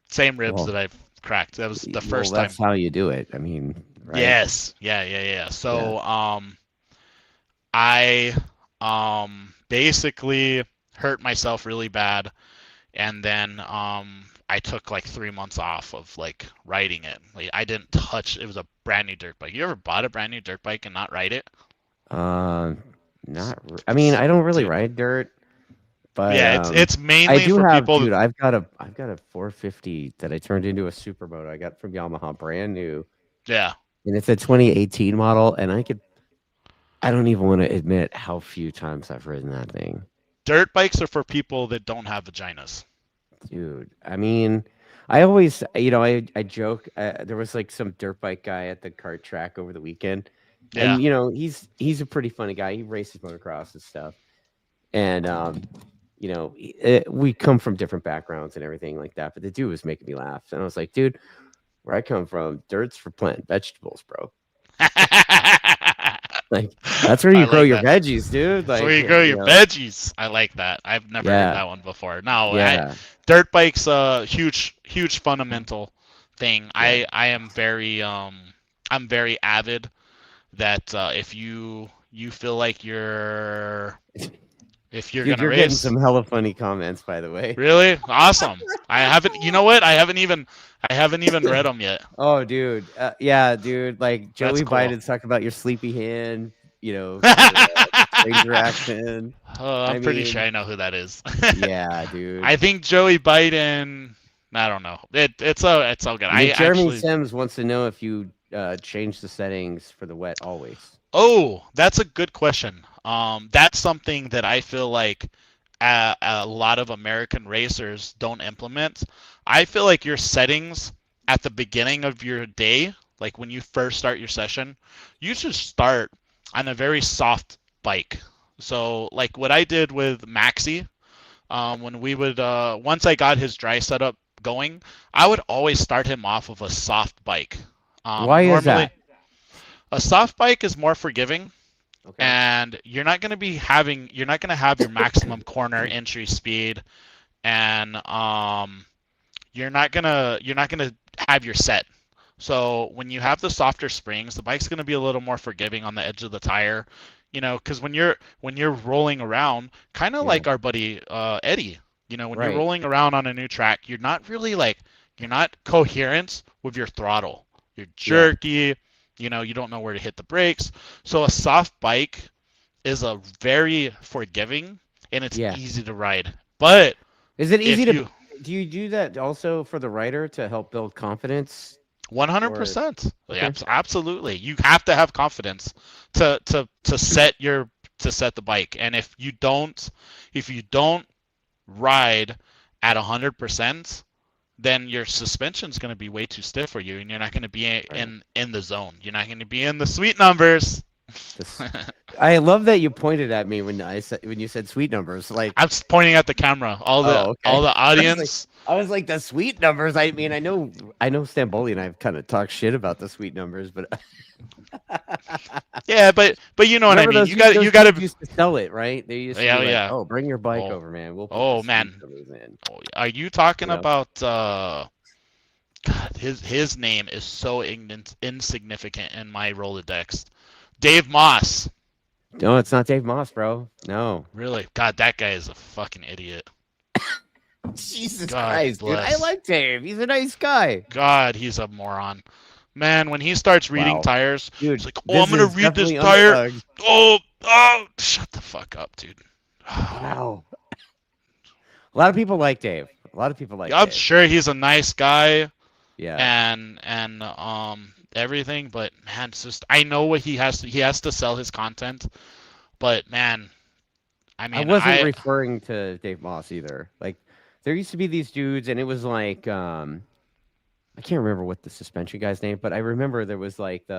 Same ribs Well, that I've cracked. That was the well, first time. that's how you do it. I mean, right? Yes. Yeah. Yeah. So I basically hurt myself really bad, and then I took like 3 months off of like riding it. Like I didn't touch. It was a brand new dirt bike. You ever bought a brand new dirt bike and not ride it? Uh, I mean, I don't really Dude, ride dirt, but yeah, it's I mainly do for have, people. dude. I've got a 450 that I turned into a supermoto. I got from Yamaha, brand new, Yeah, and it's a 2018 model. And I don't even want to admit how few times I've ridden that thing. dirt bikes are for people that don't have vaginas. Dude, I mean, I always, I joke. There was like some dirt bike guy at the kart track over the weekend, Yeah. and he's a pretty funny guy. He races motocross and stuff, and we come from different backgrounds and everything like that. But the dude was making me laugh, and I was like, dude, where I come from, dirt's for planting vegetables, bro. Like that's where I you grow like your that. veggies, dude. So where Like you grow your veggies. I like that. I've never heard yeah, that one before. No, yeah, dirt bikes a huge fundamental thing. yeah. I am very I'm very avid that if you feel like if you're Dude, gonna you're getting race. some hella funny comments, by the way. Really? Awesome. I haven't. You know what? I haven't even read them yet. Oh, dude. Yeah, dude. Like That's Joey cool. Biden's talking about your sleepy hand, your stranger action. I I'm pretty sure mean, I know who that is. yeah, dude. I think Joey Biden. I don't know. It's all good. And I then Jeremy actually. Sims wants to know if you change the settings for the wet always. Oh, that's a good question. That's something that I feel like a lot of American racers don't implement. I feel like your settings at the beginning of your day, like when you first start your session, you should start on a very soft bike. So, like what I did with Maxi, when we would once I got his dry setup going, I would always start him off of a soft bike. Why is Normally, that? a soft bike is more forgiving, Okay. and you're not going to have your maximum corner entry speed, and you're not gonna have your set. So when you have the softer springs, the bike's going to be a little more forgiving on the edge of the tire, because when you're rolling around, kind of Yeah. like our buddy Eddie, when you're Right. rolling around on a new track, you're not coherent with your throttle. You're Yeah. jerky, you don't know where to hit the brakes. So a soft bike is a very forgiving, and it's Yeah. easy to ride. But Is it easy if to? you Do you do that also for the rider to help build confidence? Or 100%. okay. Absolutely. You have to have confidence to set the bike. And if you don't ride at 100%, then your suspension's going to be way too stiff for you, and you're not going to be Right. in the zone. You're not going to be in the sweet numbers. This, I love that you pointed at me when you said sweet numbers. Like, I'm pointing at the camera. All the oh, all okay. the audience. I was like the sweet numbers. I mean, I know Stamboli and I've kind of talked shit about the sweet numbers, but Yeah, but you know what I remember mean. those You got those you got dudes to. used to sell it, right? They used to Yeah, be like, yeah. "Oh, bring your bike Oh, over, man. We'll put the oh sweet man. numbers in." Oh, are you talking You know? about God, his name is so insignificant in my Rolodex. Dave Moss. No, it's not Dave Moss, bro. No. Really? God, that guy is a fucking idiot. Jesus God Christ, dude. I bless. like Dave. He's a nice guy. God, he's a moron. Man, when he starts reading Wow. tires, Dude, it's like, oh, I'm this gonna is read this definitely tire. unplugged. Oh, shut the fuck up, dude. Wow. A lot of people like Dave. A lot of people like I'm Dave. sure he's a nice guy Yeah. and everything, but man, it's just I know what he has to sell his content, but man, I I mean, wasn't referring to Dave Moss either. Like there used to be these dudes and it was like I can't remember what the suspension guy's name, but I remember there was like it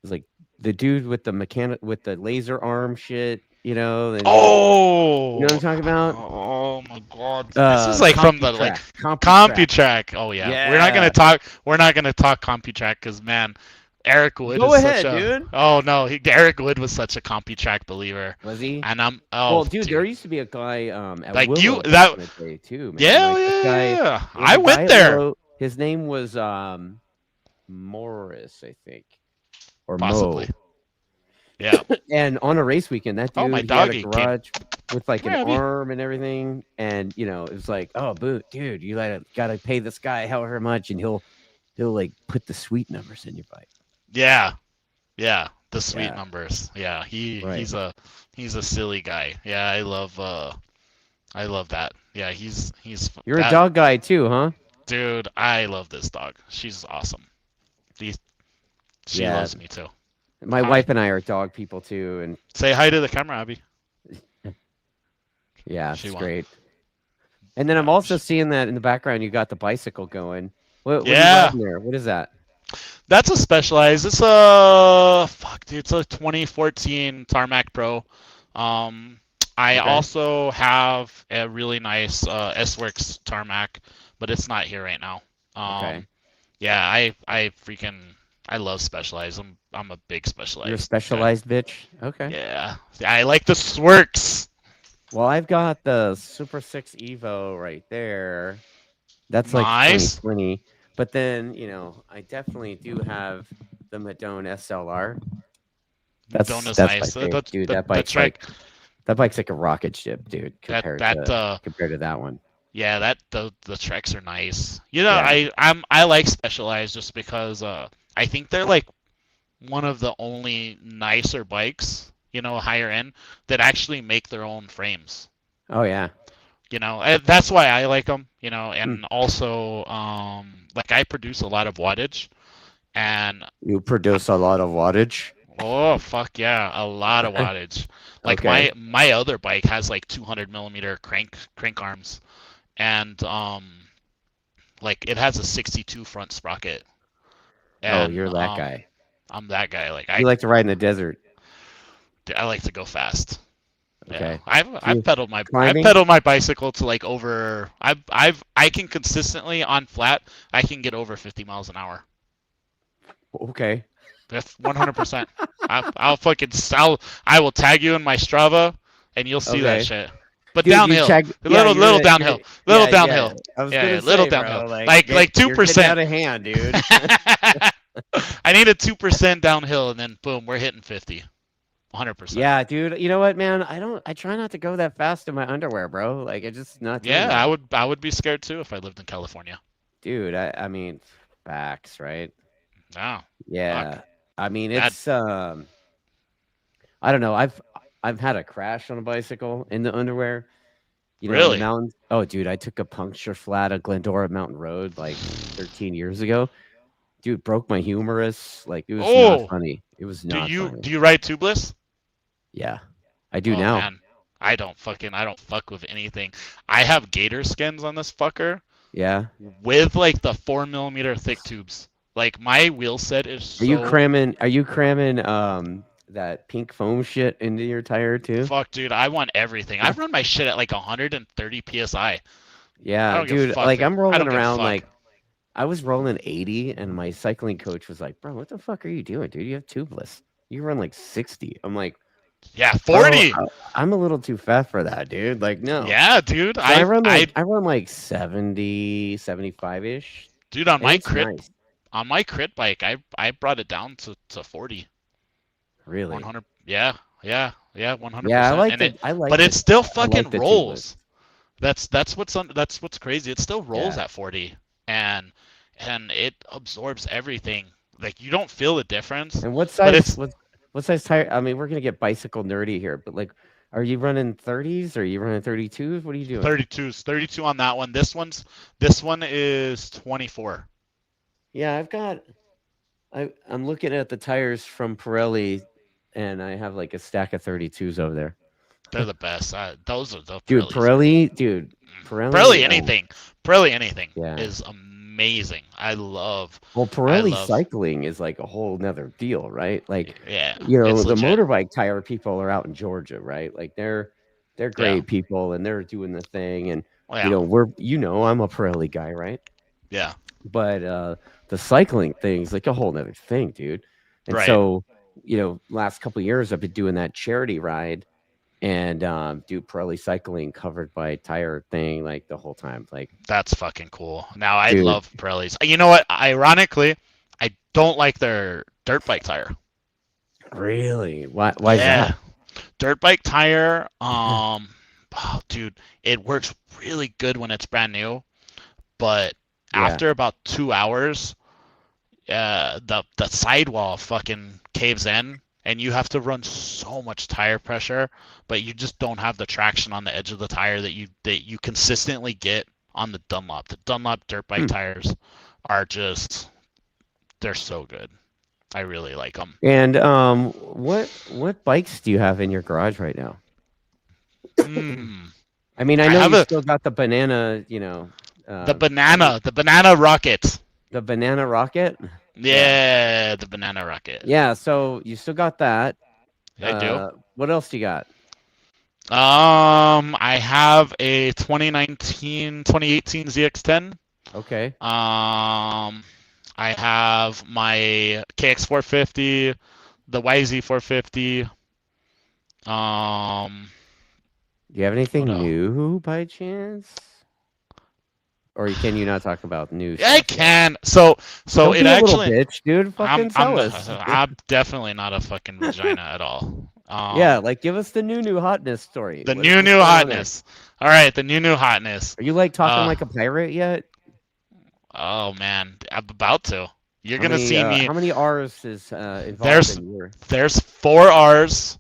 was like the dude with the mechanic with the laser arm shit, and he would you know what I'm oh, talking about? oh my God, this is like from the like CompuTrack. CompuTrack. CompuTrack. Oh yeah, we're not gonna Yeah. talk. We're not gonna talk CompuTrack because man, Eric Wood Go is such ahead, a. dude. Oh no, Eric Wood was such a CompuTrack believer, Was he? and oh Well, dude, there dude, used to be a guy at like you Willow back that in the day too, man. yeah, Like this yeah, guy, yeah, yeah. there was I a guy went at there Willow. His name was Morris, I think, or possibly. Mo. Yeah. And on a race weekend, that Oh, my dude, he had a doggy came. garage with like Come an here, Abby. arm and everything, and it was like, oh, dude, you gotta pay this guy however much, and he'll like put the sweet numbers in your bike. Yeah, yeah. The sweet Yeah, numbers. Yeah, right. he's a silly guy. Yeah, I love that. Yeah, he's You're a that dog guy too, huh? dude. I love this dog. She's awesome. She she Yeah. loves me too. My Hi. wife and I are dog people too, and Say hi to the camera, Abby. yeah, She it's won. great. And then I'm Yeah, also seeing that in the background you got the bicycle going. What are you yeah. riding there? What is that? That's a Specialized. It's a fuck, dude. It's a 2014 Tarmac Pro. Um, I Okay. also have a really nice S-Works Tarmac, but it's not here right now. Okay. Yeah, I freaking I love Specialized. I'm a big You're a Specialized guy. specialized bitch. Okay. Yeah, I like the Swerks. Well, I've got the Super 6 Evo right there. That's like Nice. 2020. But then, I definitely do have the Madone SLR. Dona's That's my nice. favorite. Dude, The track that bike's like a rocket ship, dude, that compared that to compared to that one. yeah, that the treks are nice. You know, Yeah. I like Specialized just because I think they're like one of the only nicer bikes, higher end that actually make their own frames. Oh yeah. And that's why I like them. Hmm. And also like I produce a lot of wattage, and You produce a lot of wattage. oh fuck yeah, a lot of wattage. Like Okay. my other bike has like 200 millimeter crank arms, and like it has a 62 front sprocket, Oh, and you're that guy. I'm that guy. Like You like to ride in the desert. I like to go fast. Yeah, Okay. I've You pedaled climbing? my bicycle to like over I can consistently on flat I can get over 50 miles an hour. Okay. That's 100%. I'll fucking I will tag you in my Strava and you'll see that Okay. shit. But Dude, you downhill, check. Yeah, little you're downhill, little yeah, yeah. downhill. I was Yeah, gonna yeah, little say, downhill. bro, like Like two you're getting out percent. of hand, dude. I need a 2% downhill and then boom, we're hitting 50. 100%. Yeah, dude. You know what, man? I try not to go that fast in my underwear, bro. Like I just not doing Yeah, that. I would be scared too if I lived in California. Dude, I mean, facts, right? No, fuck. Yeah. I mean, Bad. it's I don't know. I've had a crash on a bicycle in the underwear, in the Really? mountains. Oh, dude, I took a puncture flat at Glendora Mountain Road like 13 years ago. Dude, broke my humerus. Like it was not Oh, funny. It was not funny. do you ride tubeless? Yeah. I do Oh now. man, I don't fuck with anything. I have gator skins on this fucker Yeah. with like the 4 millimeter thick tubes. Like my wheel set is so Are you cramming that pink foam shit into your tire too? fuck, dude. I want everything. I run my shit at like 130 psi. I Yeah, don't give a dude, fuck. like I'm I rolling don't give a around fuck. like I was rolling 80 and my cycling coach was like, "Bro, what the fuck are you doing, dude? You have tubeless. You run like 60." I'm like, Yeah, "Bro, 40. I'm a little too fat for that, dude. Like, no." Yeah, dude. So I run like 70, 75-ish, Dude on and my it's crit nice. bike, I brought it down to 40. Really. 100. Yeah, yeah, yeah, Yeah, 100%. And but it the still I like fucking the tubeless. rolls. That's what's crazy. It still rolls Yeah. at 40, and it absorbs everything. Like you don't feel the difference, And but it's what size tire? I mean, we're gonna get bicycle nerdy here, but like, are you running 30s? Or are you running 32s? What are you doing? 32s, 32 on that one. This one is 24. Yeah, I'm looking at the tires from Pirelli, and I have like a stack of 32s over there. They're the best. Those are the Dude, Pirellis are. Pirelli. Pirelli anything Yeah. is amazing. Well, I Pirelli love. cycling is like a whole nother deal, right? Like, Yeah, it's the legit. motorbike tire people are out in Georgia, right? Like they're Yeah, great people and they're doing the thing. And well, yeah, I'm a Pirelli guy, right? yeah, But the cycling thing's like a whole nother thing, dude. And right. so, last couple of years I've been doing that charity ride and do Pirelli cycling covered by tire thing like the whole time. Like, That's fucking cool. Now I dude, love Pirellis. You know what? Ironically, I don't like their dirt bike tire. really? Why is Yeah, that? dirt bike tire. Oh, dude, it works really good when it's brand new, but Yeah. after about 2 hours, the sidewall fucking caves in, and you have to run so much tire pressure, but you just don't have the traction on the edge of the tire that you consistently get on the Dunlop. The Dunlop dirt bike Hmm. tires are just they're so good. I really like them. And what bikes do you have in your garage right now? Mm. I mean, I I know have you a still got the banana, the banana rocket. the banana rocket. Yeah. Yeah, the banana rocket. Yeah. So you still got that. I do. What else do you got? I have a 2019, 2018 ZX10. Okay. I have my KX450, the YZ450. Do you have What anything else? new by chance? Or can you not talk about new I stuff yet? can. So Don't it be a little actually. bitch, dude. I'm Fucking I'm tell not, us. I'm definitely not a fucking vagina at all. Yeah, like give us the new hotness story. The What's new going on there? hotness. All right, the new hotness. Are you like talking Uh, like a pirate yet? oh man, I'm about to. You're gonna see me. How many R's is involved There's in your? there's 4 R's,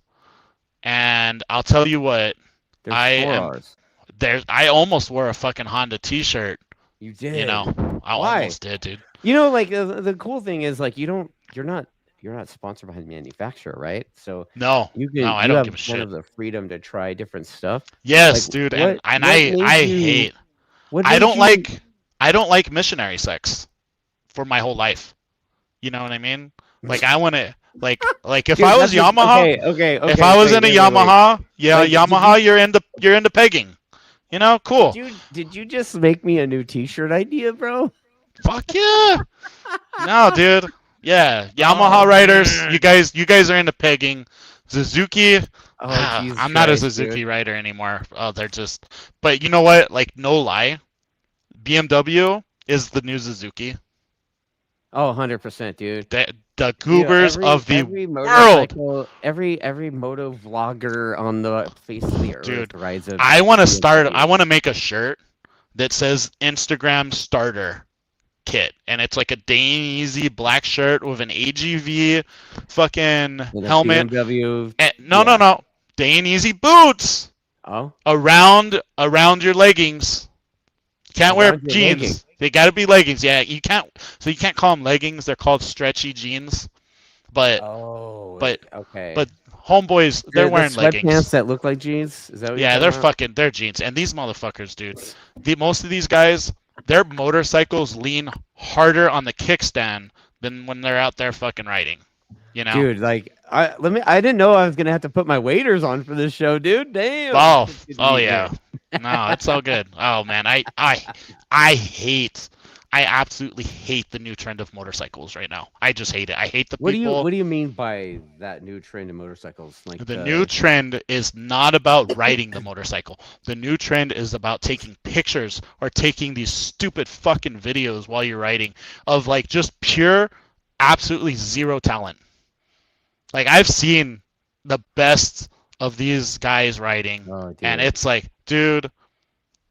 and I'll tell you what. There's I four am R's. there. I almost wore a fucking Honda T-shirt. You You did. know, I Why? almost did, dude. Like the cool thing is like you're not sponsored by the manufacturer, right? So No, I you don't have give a kind shit. of the freedom to try different stuff. Like Yes, dude, and what made I you hate. what I made don't you like I don't like missionary sex for my whole life. You know what I mean? Like I want to like if dude, I was Yamaha, if I was wait, in a wait. Yamaha, yeah, Like Yamaha, you're into pegging. You know, cool. did you just make me a new t-shirt idea, bro? Fuck yeah. No, dude. Yeah, Oh Yamaha riders, man. you guys are into pegging. Suzuki, Oh Jesus I'm not a Christ, Suzuki dude. rider anymore. Oh, they're just. But you know what? Like no lie, BMW is the new Suzuki. Oh, 100%, dude. The Dude, goobers of the every world. motorcycle, every moto vlogger on the face of the earth Dude, rides a I want to start. I BMW. want to make a shirt that says Instagram starter kit, and it's like a Daisy black shirt with an AGV fucking With a helmet. BMW. No. Daisy boots Oh, around your leggings. Can't wear around your legging. jeans. They gotta be leggings. Yeah, you can't. So you can't call them leggings. They're called stretchy jeans. But Oh, but okay. but homeboys, they're The wearing sweatpants leggings. that look like jeans. Is that what you're Yeah, talking about? they're jeans. And these motherfuckers, dude, most of these guys, their motorcycles lean harder on the kickstand than when they're out there fucking riding. You know? Dude, like I didn't know I was gonna have to put my waders on for this show, dude. Damn. Oh yeah. No, it's all good. Oh man, I absolutely hate the new trend of motorcycles right now. I just hate it. I hate the people. What do you mean by that new trend in motorcycles? Like The new trend is not about riding the motorcycle. The new trend is about taking pictures or taking these stupid fucking videos while you're riding of like just pure, absolutely zero talent. Like I've seen the best of these guys riding, and it's like, dude,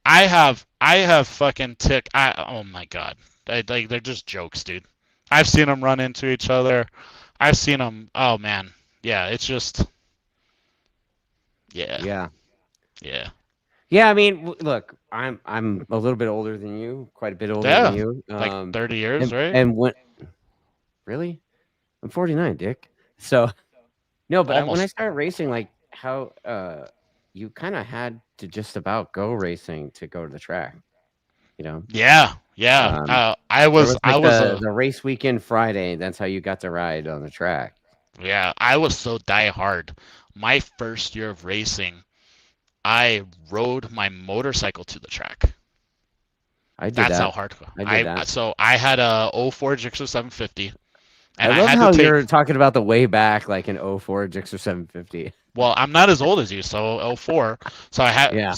I have fucking tick. Oh my god, like they're just jokes, dude. I've seen them run into each other. I've seen them. Oh man, yeah, it's just, yeah. Yeah, I mean, look, I'm a little bit older than you, quite a bit older Yeah, than you. like 30 years, and, right? and when really, I'm 49, Dick. So no, but when I Almost. started racing, like how you kind of had to just about go racing to go to the track, you know. Yeah. I There was was like a the race weekend Friday. That's how you got to ride on the track. yeah, I was so die hard. My first year of racing, I rode my motorcycle to the track. I did That's that. how hard. I did that. So I had a '04 Gixxer 750, and I I love had how to take. you're talking about the way back, like an '04 Gixxer 750. Well, I'm not as old as you, so '04. So I had. Yeah.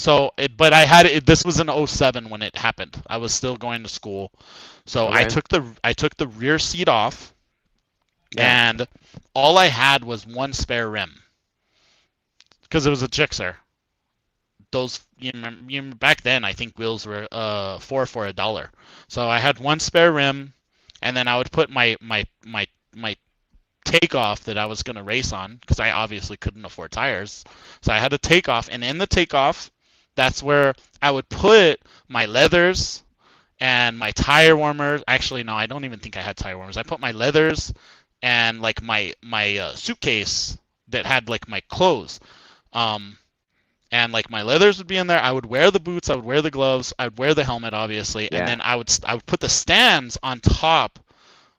But I had it. This was in '07 when it happened. I was still going to school, so Okay. I took the rear seat off, Yeah. and all I had was one spare rim, because it was a Gixxer. Those you remember back then, I think wheels were $4 for $1. So I had one spare rim, and then I would put my takeoff that I was going to race on, because I obviously couldn't afford tires. So I had a takeoff, and in the takeoff, that's where I would put my leathers and my tire warmers. Actually, no, I don't even think I had tire warmers. I put my leathers and like my suitcase that had like my clothes. and like my leathers would be in there. I would wear the boots, I would wear the gloves, I would wear the helmet, obviously, and Yeah. then I would put the stands on top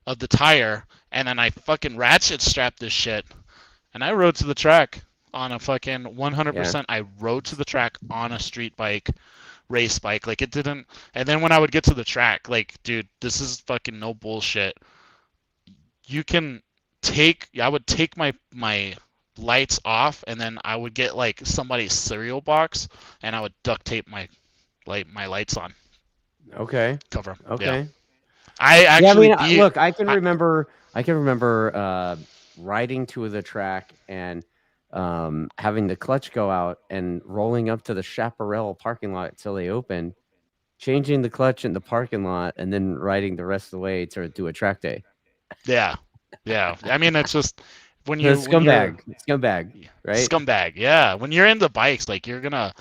of the tire, and then I fucking ratchet strapped this shit, and I rode to the track on a fucking 100%. I rode to the track on a street bike, race bike. Like it didn't. And then when I would get to the track, like, dude, this is fucking no bullshit. You can I would take my lights off, and then I would get like somebody's cereal box, and I would duct tape my lights on. Okay. Cover. Okay. Yeah. I actually look, I can remember riding to the track and having the clutch go out and rolling up to the Chaparral parking lot till they opened, changing the clutch in the parking lot, and then riding the rest of the way to do a track day. Yeah. Yeah. I mean, it's just when The scumbag, right? Scumbag. Yeah. When you're into bikes, like you're gonna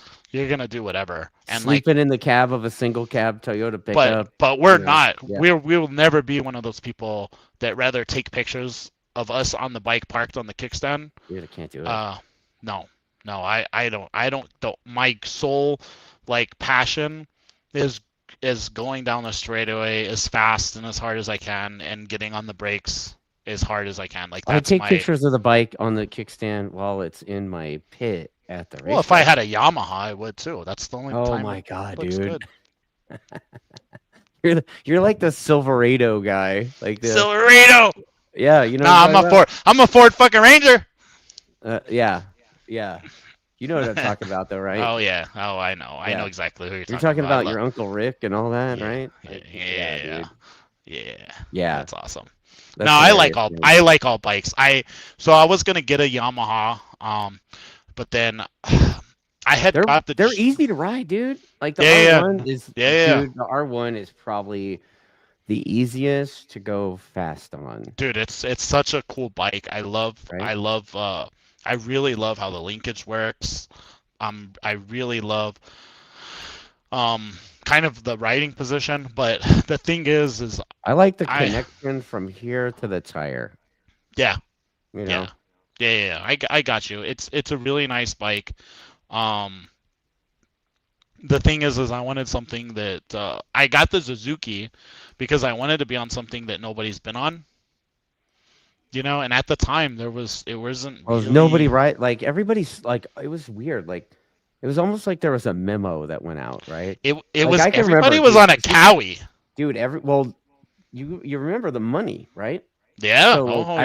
do whatever. And sleeping like in the cab of a single cab Toyota pickup. But we're you know, not. yeah. We will never be one of those people that rather take pictures of us on the bike parked on the kickstand. Dude, I can't do it. No. I don't. My sole like passion is going down the straightaway as fast and as hard as I can, and getting on the brakes as hard as I can. Like I that's take pictures of the bike on the kickstand while it's in my pit at the race. Well, if I had a Yamaha, I would too. That's the only time. Oh my god, looks dude! Good. You're like the Silverado guy, like the Silverado. Yeah, you know. Nah, I'm a Ford fucking Ranger. Yeah. You know what I'm talking about, though, right? Oh yeah. Oh, I know. I know exactly who you're talking about. You're talking about your Uncle Rick and all that, right? Yeah. That's awesome. That's no, I like all bikes. I was gonna get a Yamaha, but then I had got the. They're easy to ride, dude. Like the R1 is. Dude, the R1 is probably the easiest to go fast on. Dude, it's such a cool bike. I really love how the linkage works. I really love kind of the riding position, but the thing is I like the connection from here to the tire. Yeah. You know? Yeah. I got you. It's a really nice bike. The thing is I wanted something that I got the Suzuki because I wanted to be on something that nobody's been on. You know, and at the time it wasn't really... nobody right, like everybody's like, it was weird, like it was almost like there was a memo that went out, right? It was everybody was on a Cowie. Dude, you remember the money, right? Yeah. So I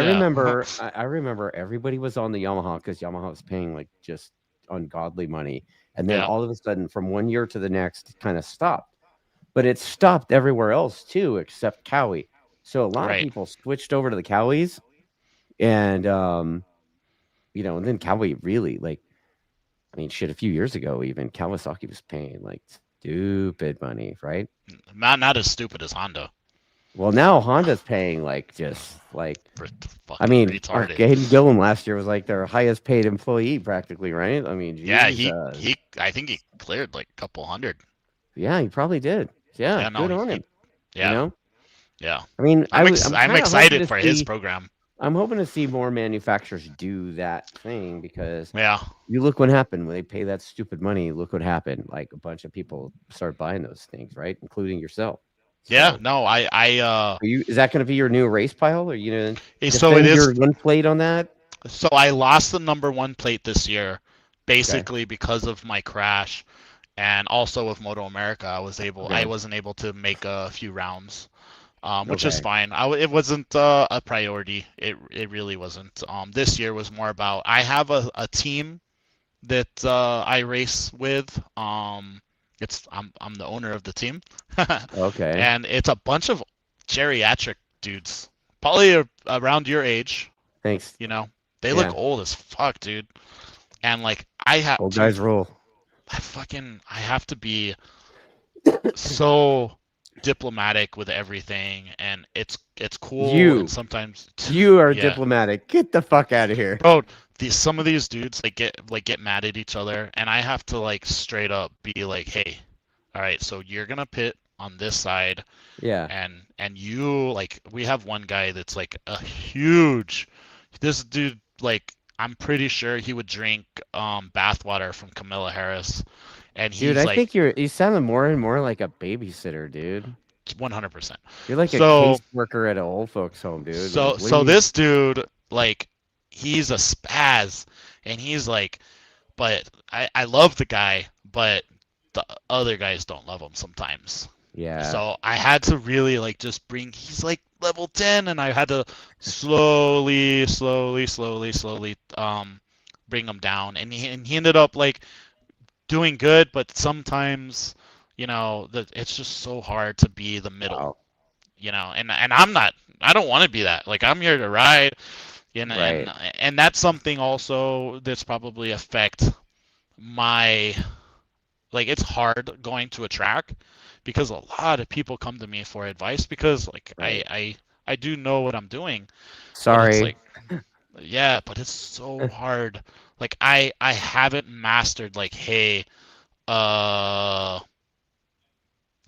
remember everybody was on the Yamaha because Yamaha was paying like just ungodly money, and then all of a sudden from one year to the next it kind of stopped. But it stopped everywhere else too except Cowie. So a lot of people switched over to the Cowies. And and then Cowie really, like, I mean, shit, a few years ago, even Kawasaki was paying like stupid money, right? Not as stupid as Honda. Well, now Honda's paying like just like, I mean, retarded. Gillen last year was like their highest paid employee practically, right? I mean, yeah, I think he cleared like a couple hundred. Yeah, he probably did. Yeah, good on him. Yeah. You know? Yeah. I mean, I'm excited for his program. I'm hoping to see more manufacturers do that thing because you look what happened when they pay that stupid money. Look what happened. Like a bunch of people start buying those things, right? Including yourself. So, yeah, no, I is that going to be your new race pile, or so it is your one plate on that? So I lost the number one plate this year, basically because of my crash, and also with Moto America, I wasn't able to make a few rounds. Which is fine. It wasn't a priority. It really wasn't. This year was more about I have a team that I race with. I'm the owner of the team. Okay. And it's a bunch of geriatric dudes, probably around your age. Thanks. You know, they look old as fuck, dude. And like old guys rule. I have to be so diplomatic with everything, and it's cool. And sometimes you are diplomatic. Get the fuck out of here, bro. Some of these dudes get mad at each other, and I have to like straight up be like, hey, all right, so you're gonna pit on this side, and you, like, we have one guy that's like a huge, this dude, like, I'm pretty sure he would drink bathwater from Camilla Harris, and Dude, he's I like think you sounding more and more like a babysitter, dude. 100%. You're like a So caseworker at an old folks home, dude. Like, so what do so you? this dude, like, he's a spaz, and he's like, but I love the guy, but the other guys don't love him sometimes. Yeah. So I had to really like just bring. He's like level 10, and I had to slowly bring him down, and he ended up like doing good, but sometimes, it's just so hard to be the middle, Wow. and I'm not. I don't want to be that. Like, I'm here to ride, and Right. and and that's something also that's probably affect my, like, it's hard going to a track because a lot of people come to me for advice because, like, I Right. I I do know what I'm doing, but it's Sorry. like, yeah, but it's so hard. Like, I haven't mastered, like, hey, uh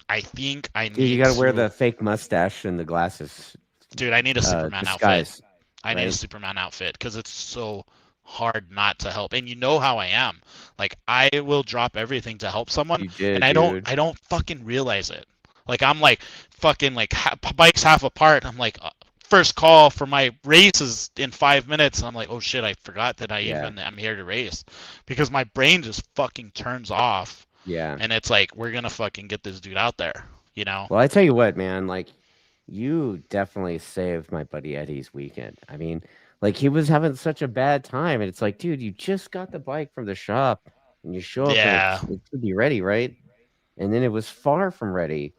I think I Dude, you need got to wear to, the fake mustache and the glasses. dude, I need a Superman outfit. Disguise. I need a Right. Superman outfit because it's so hard not to help. And you know how I am. Like, I will drop everything to help someone, You and did, I don't dude. I don't fucking realize it. Like, I'm like fucking like bikes half apart. I'm like, first call for my race is in 5 minutes. And I'm like, oh shit, I forgot that Yeah. I'm here to race, because my brain just fucking turns off, Yeah. and it's like, we're gonna fucking get this dude out there, you know? Well, I tell you what, man, like you definitely saved my buddy Eddie's weekend. I mean, like he was having such a bad time, and it's like, dude, you just got the bike from the shop, and you show up, and Yeah. it should be ready, right? And then it was far from ready.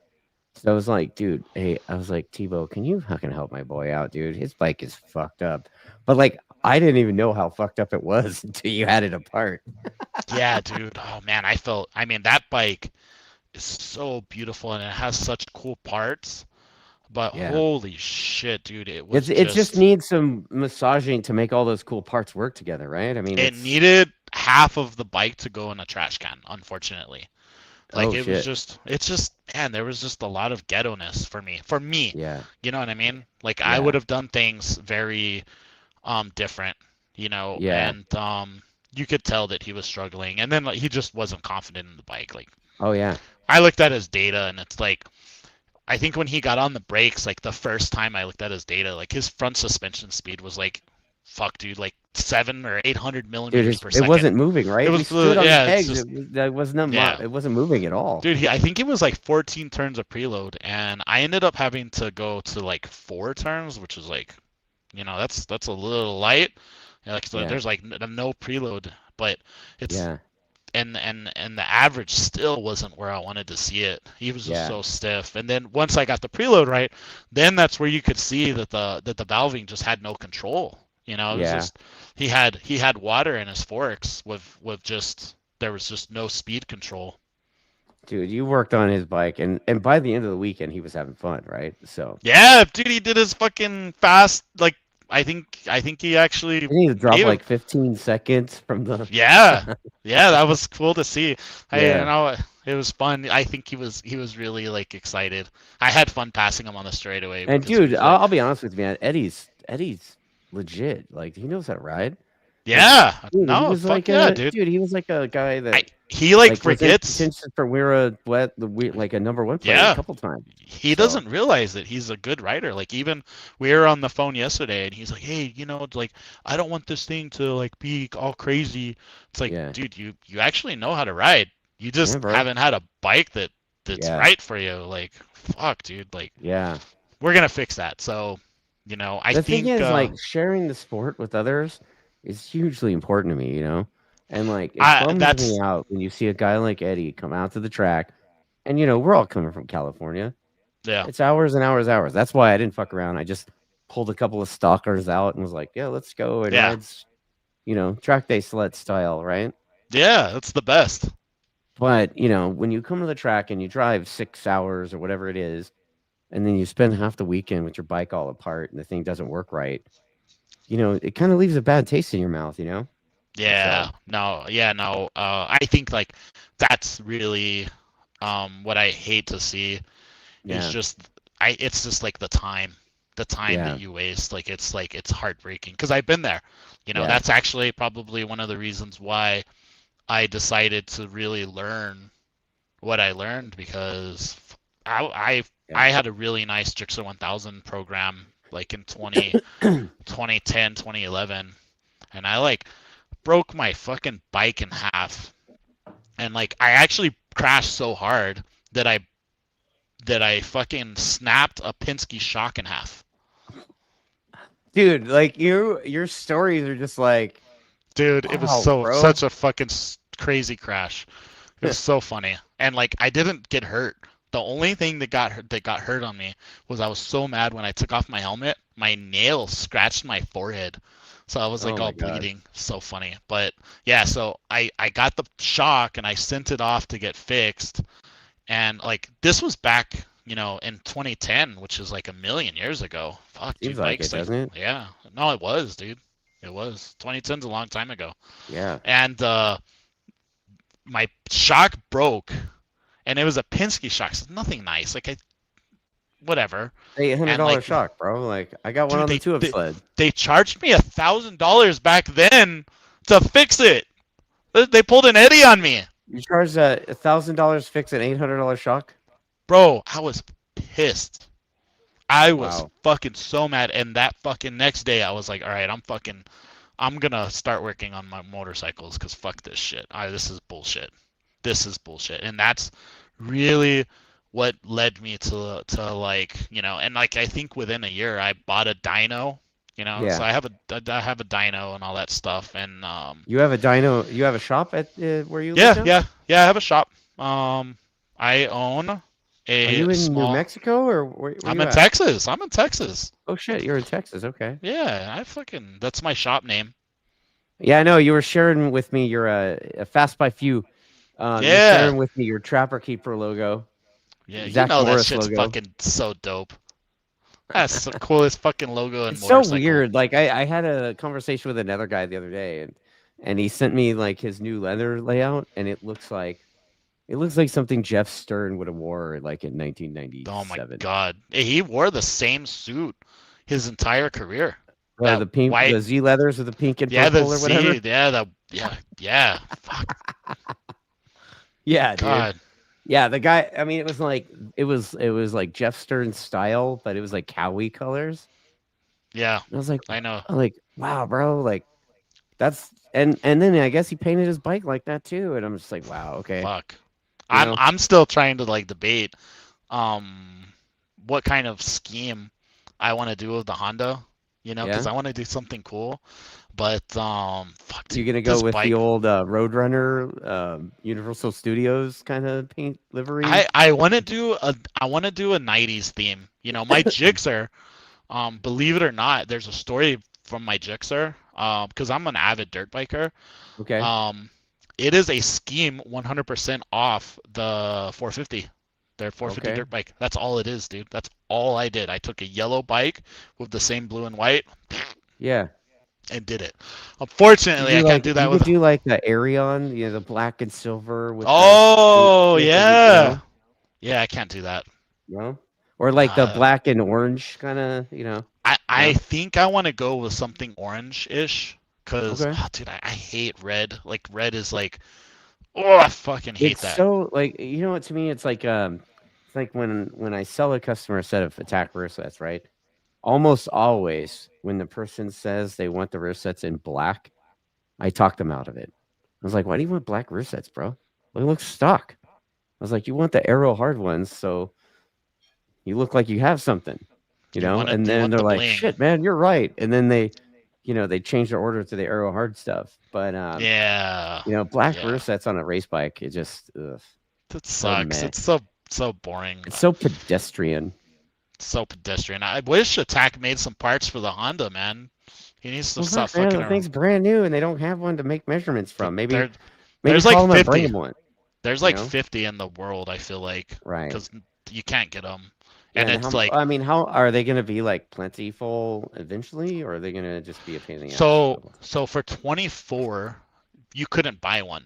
So I was like, dude, hey, I was like, Thibault, can you fucking help my boy out, dude? His bike is fucked up. But like, I didn't even know how fucked up it was until you had it apart. Yeah, dude. Oh man, I mean, that bike is so beautiful and it has such cool parts, but Yeah. holy shit, dude, it It's was it just just, needs some massaging to make all those cool parts work together, right? I mean, it it's needed half of the bike to go in a trash can, unfortunately. Like, oh it was shit. just, it's just, man, there was just a lot of ghetto-ness for me. For me, Yeah. you know what I mean? Like, I would Yeah. have done things very different, Yeah. and you could tell that he was struggling, and then, like, he just wasn't confident in the bike. Like, Oh yeah. I looked at his data, and it's like, I think when he got on the brakes, like the first time I looked at his data, like his front suspension speed was like, fuck, dude, like 700 or 800 Dude, millimeters per it second. wasn't moving, It right? We was, stood on the yeah, it's pegs. just, That wasn't yeah, it wasn't moving at all. dude. I think it was like 14 turns of preload, and I ended up having to go to like 4 turns, which is like, that's a little light. Like, so Yeah. there's like no preload, but it's, Yeah. and the average still wasn't where I wanted to see it. He was just Yeah. so stiff. And then once I got the preload right, then that's where you could see that the valving just had no control. It was Yeah. just, he had water in his forks with just, there was just no speed control. Dude, you worked on his bike, and by the end of the weekend he was having fun, right? So Yeah, dude, he did his fucking fast, like, I think he actually you need to drop gave him. like 15 seconds from the Yeah, yeah, that was cool to see. Yeah. It was fun. I think he was really like excited. I had fun passing him on the straightaway And because he dude, was like, I'll be honest with you, man. Eddie's legit. Like he knows how to ride. Like, yeah, dude, he no, was fuck like yeah, a dude. dude. He was like a guy I that he like like was in forgets. contention for We're wet like a number one player a Yeah, couple times. he So doesn't realize that he's a good rider. Like, even we were on the phone yesterday, and he's like, hey, like, I don't want this thing to like be all crazy. It's like, yeah, dude, you actually know how to ride. You yeah, just bro. haven't had a bike that's Yeah, right for you. Like, fuck, dude. Like, yeah. we're gonna fix that. So, I The thing think, is, like, sharing the sport with others is hugely important to me. And like it I bums me that's out when you see a guy like Eddie come out to the track, and we're all coming from California. yeah, It's hours and hours, hours. That's why I didn't fuck around. I just pulled a couple of stalkers out and was like, "Yeah, let's go and yeah, ride, track day sled style, right?" yeah. That's the best. But when you come to the track and you drive 6 hours or whatever it is, and then you spend half the weekend with your bike all apart and the thing doesn't work right, it kind of leaves a bad taste in your mouth. Yeah, So no, yeah, no. I think, like, that's really what I hate to see is yeah, just, it's just like the time. the time Yeah. that you waste. Like it's heartbreaking because I've been there. You know, Yeah. that's actually probably one of the reasons why I decided to really learn what I learned because I Yeah. I had a really nice Gixxer 1000 program like in 2010, 2011, and I like broke my fucking bike in half, and like I actually crashed so hard that I fucking snapped a Penske shock in half. Dude, like your stories are just like, Dude, it was wow, bro. such a fucking crazy crash. It was so funny, and like I didn't get hurt. The only thing that got hurt on me was I was so mad when I took off my helmet. My nail scratched my forehead, so I was Oh like my all God. bleeding. So funny, but yeah. So I got the shock and I sent it off to get fixed, and like this was back, in 2010, which is like a million years ago. Fuck, Seems dude, like it, bikes like doesn't it? yeah. No, it was, dude. It was 2010's a long time ago, Yeah. and my shock broke, and it was a Penske shock, so nothing nice. Like whatever. And $800 like, shock, bro. Like I got one dude, on the they two-up they, sled. they charged me $1,000 back then to fix it. They pulled an Eddie on me, You charged $1,000 fix an $800 shock? bro. I was pissed. I was Wow. fucking so mad. And that fucking next day, I was like, all right, I'm gonna start working on my motorcycles because fuck this shit. This is bullshit. This is bullshit. And that's really what led me to like, and like I think within a year I bought a dyno, so Yeah. I have a dyno and all that stuff. And You have a dyno. You have a shop at where you live yeah, now? yeah, yeah, I have a shop. I own Are a you in New small. Mexico or where I'm you in at? Texas. I'm in Texas. Oh shit, you're in Texas. Okay. Yeah, that's my shop name. Yeah, I know. You were sharing with me your a Fast by Few. You're Yeah. sharing with me your Trapper Keeper logo, Yeah, you Zach know that Morris shit's logo. fucking so dope. That's the coolest fucking logo in It's so motorcycle. weird. Like I had a conversation with another guy the other day, and he sent me like his new leather layout, and it looks like something Jeff Stern would have wore like in Oh my 1997. God. He wore the same suit his entire career. The That the pink, white, the Z leathers with the pink and yeah, the purple or whatever. Z, yeah, yeah. Fuck, Yeah, dude. God. Yeah, the guy. I mean, it was like Jeff Stern style, but it was like Cowie colors. Yeah, And I was like, I know. wow, bro, like and then I guess he painted his bike like that too, and I'm just like, wow, okay, Fuck. you I'm know, I'm still trying to like debate um what kind of scheme I want to do with the Honda, because yeah. I want to do something cool. But fuck, You dude, gonna go this with the bike. old Roadrunner, Universal Studios kind of paint livery? I want to do a 90s theme. My Gixxer, believe it or not, there's a story from my Gixxer, because I'm an avid dirt biker. Okay, Um, it is a scheme 100% off the 450. Their 450 okay, dirt bike. That's all it is, dude. That's all I did. I took a yellow bike with the same blue and white yeah. and did it. You Unfortunately, do I can't like do that you could with. do like the Arion, the black and silver with the Oh with the yeah, yeah. I can't do that. you know, or like the Uh, black and orange kind of, I no. think I want to go with something orange-ish because, Okay. dude, I hate red. Like red is like, oh, I fucking hate It's that. so like what to me it's like when I sell a customer a set of attack rear sets, right? Almost always when the person says they want the rear sets in black, I talk them out of it. I was like, "Why do you want black rear sets, bro? They look stock." I was like, "You want the aero hard ones, so you look like you have something." And You then want they're the like, bling. "Shit, man, you're right." And then they change their order to the aero hard stuff. But Yeah, black rear yeah. sets on a race bike, it just That so sucks. meh. It's so boring. It's so pedestrian. So pedestrian. I wish Attack made some parts for the Honda, man. He needs to Well, stop fuck, man, fucking the around. thing's brand new, and they don't have one to make measurements from. Maybe There, maybe there's like call them and bring 50. them one. There's You like know, 50 in the world, I feel like, right? because you can't get them. Yeah, And and it's like, how are they going to be like plentiful eventually, or are they going to just be a pain in the ass for a so while? so for 24, you couldn't buy one.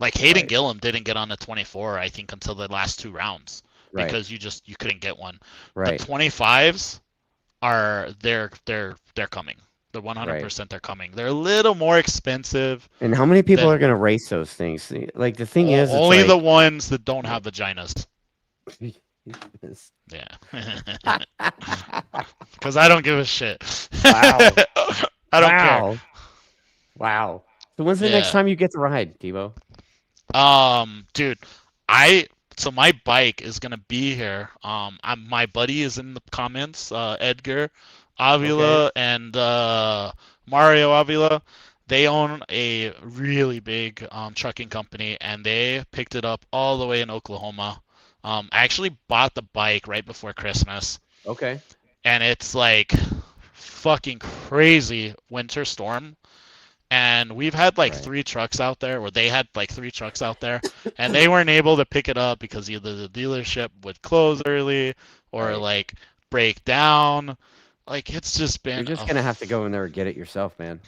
Like Hayden Right, Gillum didn't get on the 24, I think, until the last two rounds right, because you couldn't get one. The right. 25s, are they're coming. They're Right. 100% they're coming. They're a little more expensive And how many people than are gonna race those things? Like the thing is, it's only the like, ones that don't have vaginas. Yes. Yeah. Because I don't give a shit. Wow. I don't care. Wow. Wow. So when's the next Yeah. time you get to ride, Thibault? Dude, I so my bike is gonna be here. My buddy is in the comments. Edgar Okay. Avila and Mario Avila. They own a really big trucking company, and they picked it up all the way in Oklahoma. I actually bought the bike right before Christmas, Okay. and it's like fucking crazy winter storm. And we've had like Right. three trucks out there, or they had like three trucks out there, and they weren't able to pick it up because either the dealership would close early or Right. like break down. Like it's just You're been just a gonna have to go in there and get it yourself, man.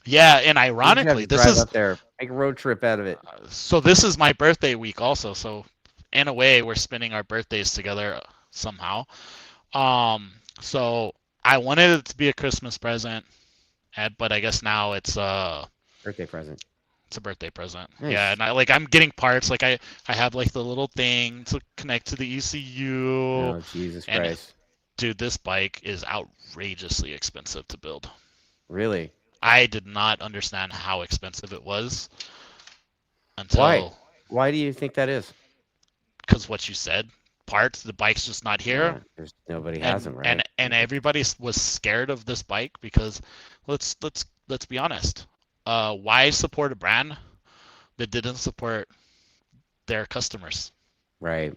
yeah. And You just have ironically, to this drive is up there, make a road trip out of it. so this is my birthday week also. So in a way, we're spending our birthdays together somehow. Um, so I wanted it to be a Christmas present, but I guess now Birthday present. it's a birthday present. Yeah, Nice. and I'm getting parts. Like I have like the little thing to connect to the ECU, Oh, Jesus and Christ. dude, this bike is outrageously expensive to build. Really? I did not understand how expensive it was Why? until Why do you think that is? because what you said, parts, the bike's just not here, There's nobody has and them, and right? and everybody was scared of this bike because let's be honest. Why support a brand that didn't support their customers? Right.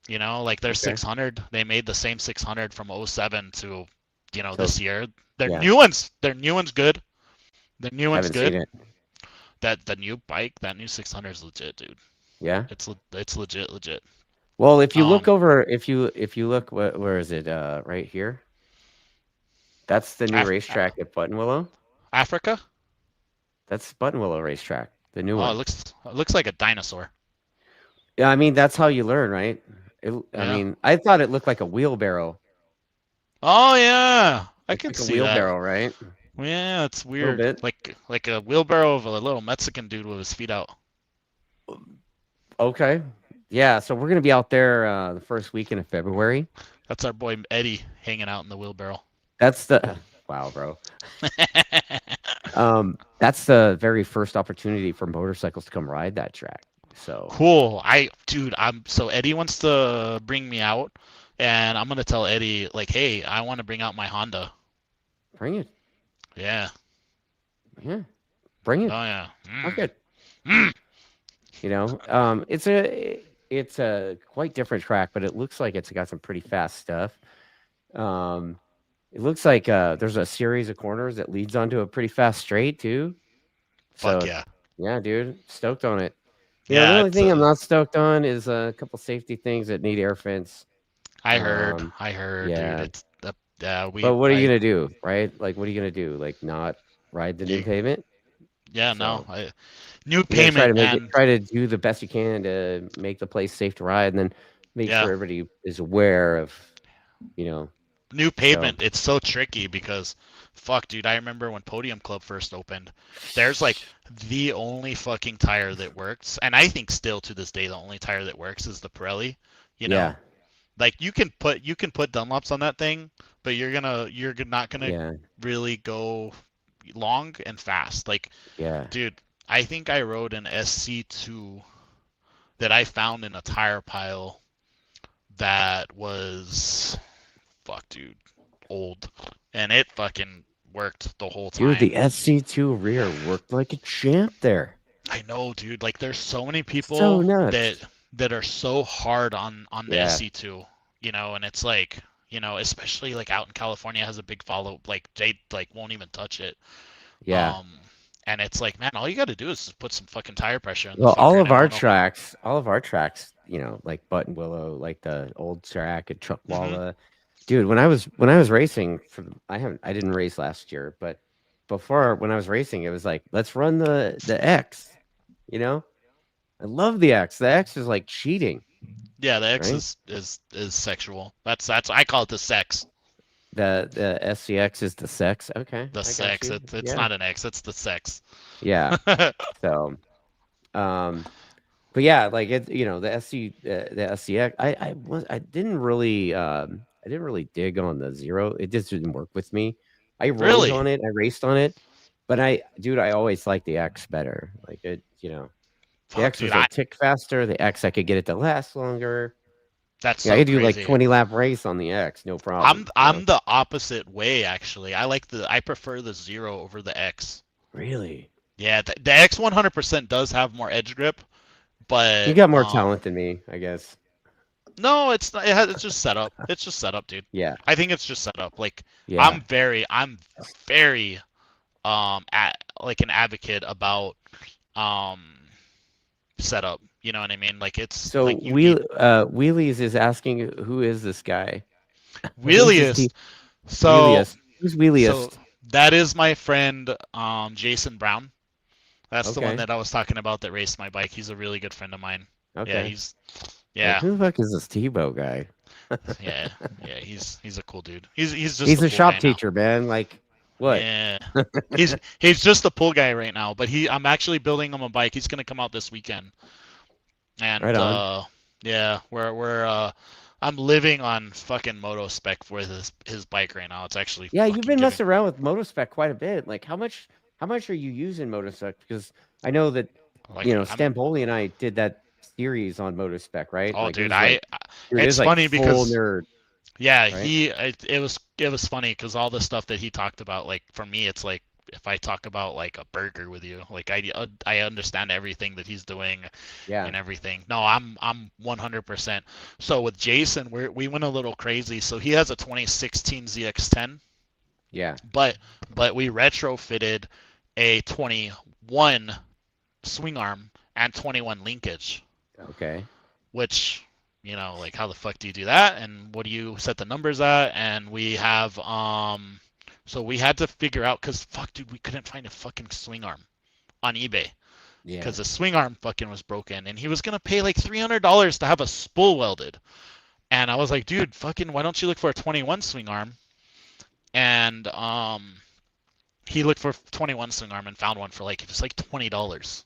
You know, like their Okay. 600, they made the same 600 from '07 to, So this year. yeah, Their new one's good. Their new one's haven't seen good. it. That the new bike, that new 600 is legit, dude. Yeah. It's legit, legit. Well, if you look Um, over, if you look, where is it? Right here. That's the new Af racetrack at Buttonwillow. Africa? That's Buttonwillow racetrack, the new Oh, one. it looks like a dinosaur. Yeah, I mean that's how you learn, right? I Yeah. mean, I thought it looked like a wheelbarrow. Oh yeah, I Looks can like a see that. wheelbarrow, right? A Yeah, it's little weird. bit. Like a wheelbarrow of a little Mexican dude with his feet out. Okay. Yeah, so we're gonna be out there the first weekend of February. That's our boy Eddie hanging out in the wheelbarrow. That's the wow, bro. That's the very first opportunity for motorcycles to come ride that track. So Cool. Dude, I'm so Eddie wants to bring me out, and I'm gonna tell Eddie like, hey, I want to bring out my Honda. bring it. Yeah. Yeah, bring it. Oh yeah. Fuck it. Mm. It's a quite different track, but it looks like it's got some pretty fast stuff. Um, it looks like there's a series of corners that leads onto a pretty fast straight too. Fuck So yeah. yeah, dude, stoked on it. The Yeah, only it's thing I'm not stoked on is a couple safety things that need air fence. Um, I heard, dude. yeah, It's yeah, but what are you gonna do, right? Like, what are you gonna do? Like, not ride the new you, pavement? yeah, no. So New you gotta try payment to make it, and try to do the best you can to make the place safe to ride, and then make yeah, sure everybody is aware of, you know. new So pavement. It's so tricky because fuck, dude, I remember when Podium Club first opened. There's like the only fucking tire that works, and I think still to this day the only tire that works is the Pirelli, you know? yeah, Like you can put Dunlops on that thing, but you're not gonna yeah, really go long and fast. Like, yeah. dude, I think I rode an SC2 that I found in a tire pile that was fuck, dude, old, and it fucking worked the whole Dude, time. the SC2 rear worked like a champ there. I know, dude. Like, there's so many So people nuts. that are so hard on the Yeah, SC2, and it's like, especially like out in California has a big follow. Like they like won't even touch it. yeah. Um, and it's like, man, all you got to do is just put some fucking tire pressure in the Well, fucker, and it won't. all of our tracks, like Button Willow, like the old track at Hmm. Truckwalla. Dude, when I was racing I didn't race last year, but before when I was racing, it was like, let's run the X, you know? I love the X. The X is like cheating, Yeah, the X right? is sexual. That's I call it the sex. the SCX is the sex. Okay, The I got sex. you. It's Yeah, not an X. It's the sex. yeah. So, um, but yeah, like it, the the SCX. I didn't really dig on the zero. It just didn't work with me. I rode Really? on it, I raced on it, but dude, I always liked the X better. Like it, the Fuck, X dude. was a tick faster. The X, I could get it to last longer. That's Yeah, I so could do like crazy. 20-lap race on the X, no I'm problem. I'm the opposite way actually. I prefer the zero over the X. Really? Yeah, the X 100% does have more edge grip, You but got more talent than me, I guess. no, it's not. It's just setup. It's just setup, dude. Yeah, I think it's just setup. Like yeah. I'm very at like an advocate about um setup. You know what I mean? Like it's So like you need Wheelies is asking, who is this guy? Who's this wheeliest. So Wheeliest? Who's so Wheeliest? that is my friend Jason Brown. That's the one Okay, that I was talking about that raced my bike. He's a really good friend of mine. Yeah, okay. he's Like, yeah, who the fuck is this Thibault guy? yeah, yeah. He's a cool dude. He's just He's a a pool shop guy now. teacher, man. Like, what? Yeah, he's just a pool guy right now. But I'm actually building him a bike. He's gonna come out this weekend, Right and on. yeah, we're I'm living on fucking moto spec for his bike right now. It's actually Yeah, you've fucking been giving messing around with Motospec quite a bit. Like, how much are you using Motospec? Because I know that like I'm Stampoli and I did that series on Motospec, right? oh Like, it dude was like, dude, it was it's like funny full because nerd, yeah, right? it was funny because all the stuff that he talked about, like for me, it's like if I talk about like a burger with you, like I understand everything that he's doing Yeah, and everything. No, I'm 100%. So with Jason, we went a little crazy. So he has a 2016 ZX10, yeah. but we retrofitted a 21 swing arm and 21 linkage, Okay. which like how the fuck do you do that and what do you set the numbers at? And we have so we had to figure out because fuck dude, we couldn't find a fucking swing arm on eBay Yeah. because the swing arm fucking was broken and he was gonna pay like $300 to have a spool welded. And I was like, dude, fucking why don't you look for a 21 swing arm? And he looked for 21 swing arm and found one for like it was like $20.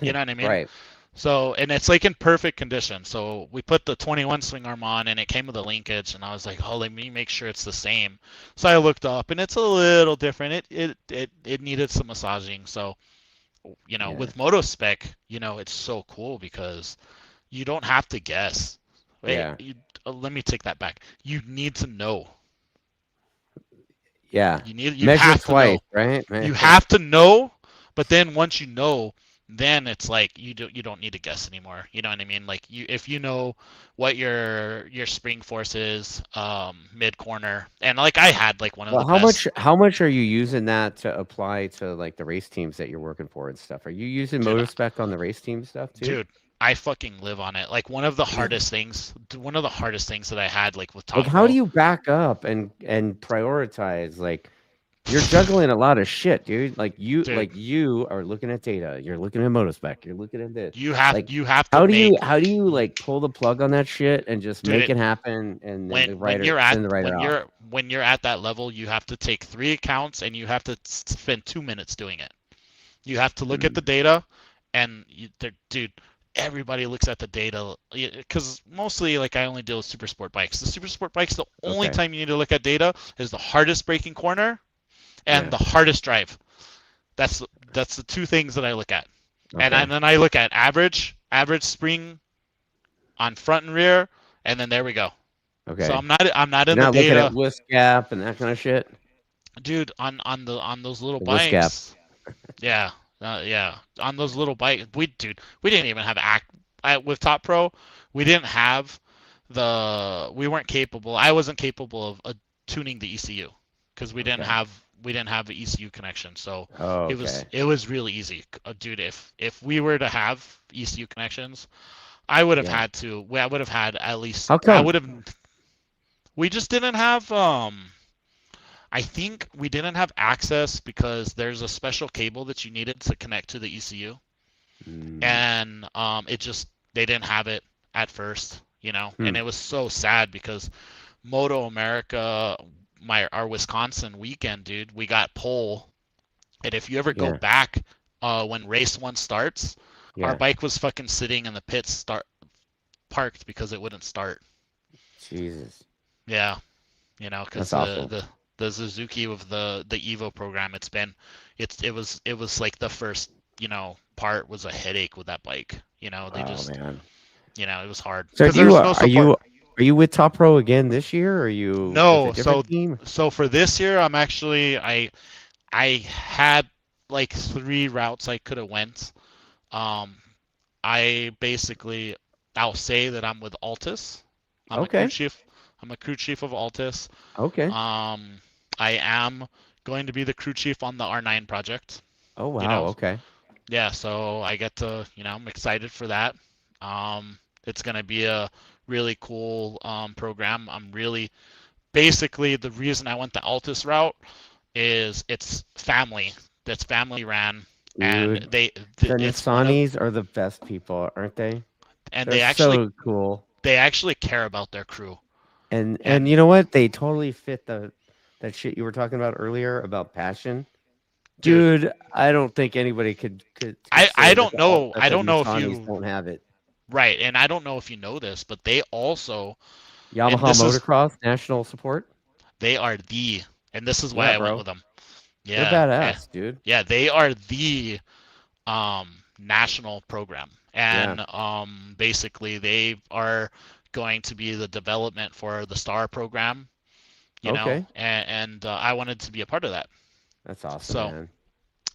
You know what I mean? Right. So, and it's like in perfect condition. So we put the 21 swing arm on and it came with a linkage and I was like, oh, let me make sure it's the same. So I looked up and it's a little different. It needed some massaging. So, Yeah. with Motospec, it's so cool because you don't have to guess. Wait, Yeah. let me take that back. You need to know. Yeah. You Measure have to twice, know. right? You have to know, but then once you know, then it's like you don't need to guess anymore. You know what I mean? Like if you know what your spring force is, mid corner, and like I had like one of Well, the how best, much are you using that to apply to like the race teams that you're working for and stuff? Are you using dude. Motospec on the race team stuff too? Dude, I fucking live on it. Like one of the hardest things that I had like with Like, Top how do Pro, you back up and prioritize? Like, you're juggling a lot of shit, dude. dude. You are looking at data. You're looking at Motospec. You're looking at this. You have Like, you have to how make, do you like pull the plug on that shit and just dude. make it happen and then When you're at send the writer out? when you're at that level, you have to take 3 accounts and you have to spend 2 minutes doing it. You have to look at the Mm, data, and dude, everybody looks at the data because mostly like I only deal with super sport bikes. The super sport bikes, the only okay. time you need to look at data is the hardest braking corner and Yeah. the hardest drive. That's the two things that I look at, and Okay. then I look at average spring on front and rear, and then there we go. So Okay. I'm not in You're the not looking at data, whisk gap and that kind of shit. dude. On those little The whisk gap. bikes, yeah, yeah. On those little bikes, we didn't even have with Top Pro. We didn't have we weren't capable. I wasn't capable of tuning the ECU because Okay. we didn't have the ECU connection. So Oh, okay. it was really easy, dude. If we were to have ECU connections, I would have Yeah. had to. I would have had at least. How I come? would have. We just didn't have. I think we didn't have access because there's a special cable that you needed to connect to the ECU, Mm, and it just they didn't have it at first, hmm. and it was so sad because Moto America, our Wisconsin weekend, dude, we got pole. And if you ever go Yeah. back, when race one starts, our Yeah. bike was fucking sitting in the pits, parked because it wouldn't start. Jesus. Yeah, because That's awful. the Suzuki with the Evo program, it was like the first part was a headache with that bike. They Oh just man. it was hard So because do you there's no support. are you with Top Pro again this year? Or are you with a No, different team? so for this year, I had like three routes I could have went. Um, I basically I'll say that I'm with Altus. I'm a crew Okay. chief. I'm a crew chief of Altus. Okay. Um, I am going to be the crew chief on the R9 project. Oh You wow. know, Okay. yeah. So I get to, I'm excited for that. It's gonna be a really cool program. I'm really basically the reason I went the Altus route is it's family. That's family ran, and Dude, the it's one of Nissanis are the best people, aren't they? and They're so cool. they actually care about their crew. And And you know what? They totally fit the that shit you were talking about earlier about passion. dude, Dude, I don't think anybody could say that I the don't know if Nissanis you don't have it. right, and I don't know if you know this, but they also and Yamaha this is Motocross national support. they are the and this is why Yeah, I went bro. with them. They're Yeah, badass, dude. yeah, they are the national program, Yeah. and basically they are going to be the development for the Star program, Okay. and I wanted to be a part of that. That's awesome, So man.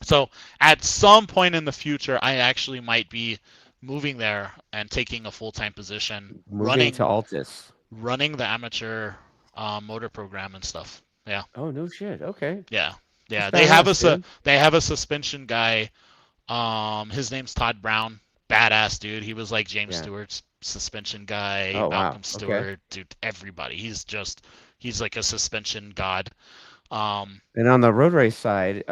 so at some point in the future, I actually might be moving there and taking a full-time position, Moving to Altus. running the amateur motor program and stuff. Yeah, Oh, no shit. Okay. yeah, That's yeah. badass, dude. They have a suspension guy. His name's Todd Brown. Badass dude. He was like James Yeah. Stewart's suspension guy, Oh, wow. Malcolm Okay. Stewart, dude. Everybody. He's like a suspension god. Um, And on the road race side,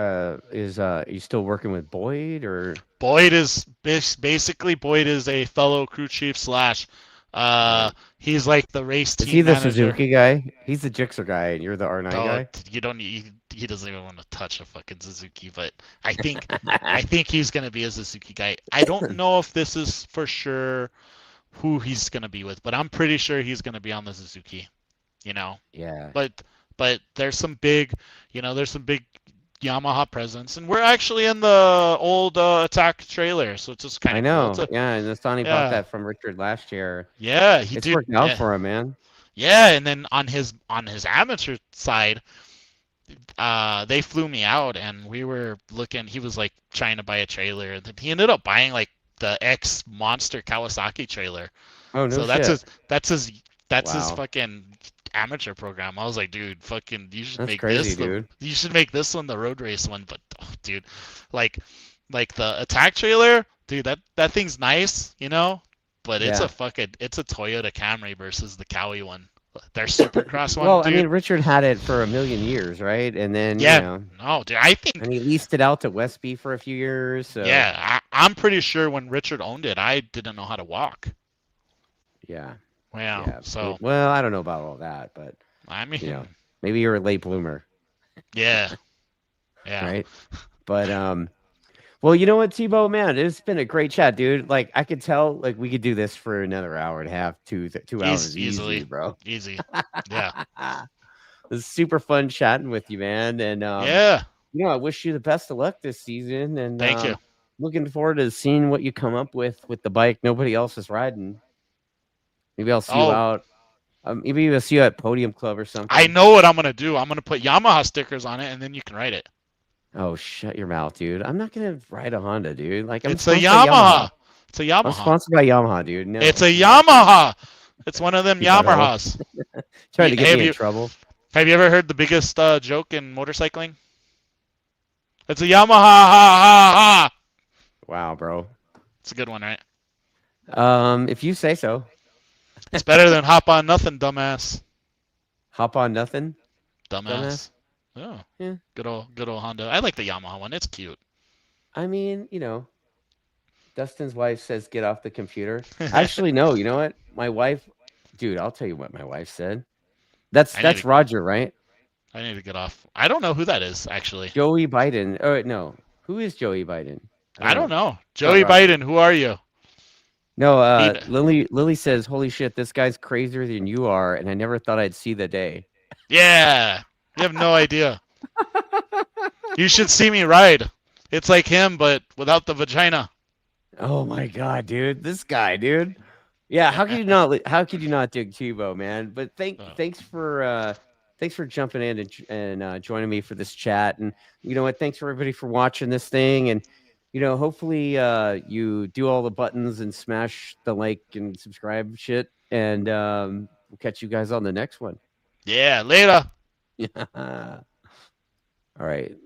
is you still working with Boyd or Boyd is a fellow crew chief slash. yeah. He's like the race Is he team the manager. Suzuki guy? He's the Gixxer guy, and you're the R9 Oh, guy? you don't. He doesn't even want to touch a fucking Suzuki, but I think he's gonna be a Suzuki guy. I don't know if this is for sure who he's gonna be with, but I'm pretty sure he's gonna be on the Suzuki. You know, Yeah. but there's some big, there's some big Yamaha presence, and we're actually in the old Attack trailer, so it's just kind I of cool. It's know. a Yeah, and Nastani bought yeah, that from Richard last year. yeah, he It's did. worked out for him, man. Yeah, and then on his amateur side, they flew me out, and we were looking. He was like trying to buy a trailer, and then he ended up buying like the X Monster Kawasaki trailer. Oh, no So shit. that's his Wow. fucking amateur program. I was like, dude, fucking, That's crazy, dude. you should make this one the road race one. But oh, dude, like the attack trailer, dude, that thing's nice, but Yeah. it's a Toyota Camry versus the Cowie one. Their Supercross one, Well, I dude. mean, Richard had it for a million years, right? And then, Yeah, no, dude, I and think he leased it out to Westby for a few years. So, yeah, I'm pretty sure when Richard owned it, I didn't know how to walk. yeah. Wow. Yeah. So Well, I don't know about all that, but, I you know, mean, maybe you're a late bloomer, yeah, yeah. right? But, well, you know what, Thibault, man, it's been a great chat, dude. Like, I could tell, like, we could do this for another hour and a half, 2 hours easy, Easily, bro. easy. Yeah, It's super fun chatting with you, man. And, yeah. I wish you the best of luck this season. And, Thank you. looking forward to seeing what you come up with the bike nobody else is riding. Maybe I'll see you Oh, out. Maybe we'll see you at Podium Club or I something. know what I'm gonna do. I'm gonna put Yamaha stickers on it, and then you can ride it. Oh, shut your mouth, dude. I'm not gonna ride a Honda, dude. Like, I'm It's a sponsored by Yamaha. Yamaha. It's a I'm Yamaha. sponsored by Yamaha, dude. No, It's a no. Yamaha. It's one of them You butthole. Yamahas. Trying to get Have me in you trouble. ever heard the biggest joke in motorcycling? It's a Yamaha. Ha ha ha. Wow, bro. It's a good one, right? If you say so. It's better than hop on nothing, dumbass. Hop on nothing, Dumbass. dumbass. Oh, Yeah. good old Honda. I like the Yamaha one. It's cute. I mean, Dustin's wife says get off the computer. Actually, no. You know what? My wife, dude. I'll tell you what my wife said. That's I need to. Roger, right? I need to get off. I don't know who that is actually. Joey Biden. Oh no, who is Joey Biden? I don't I don't know. know. Not Joey Roger. Biden, who are you? No, He, Lily says, "Holy shit, this guy's crazier than you are," and I never thought I'd see the day. yeah. You have no idea. You should see me ride. It's like him, but without the vagina. Oh my god, dude, this guy, dude. Yeah, how could you not? How could you not dig Thibault, man? But Oh. thanks for jumping in and joining me for this chat. And you know what? Thanks for everybody for watching this thing. And you know, hopefully, you do all the buttons and smash the like and subscribe shit. And we'll catch you guys on the next one. Yeah, later. Yeah. All right.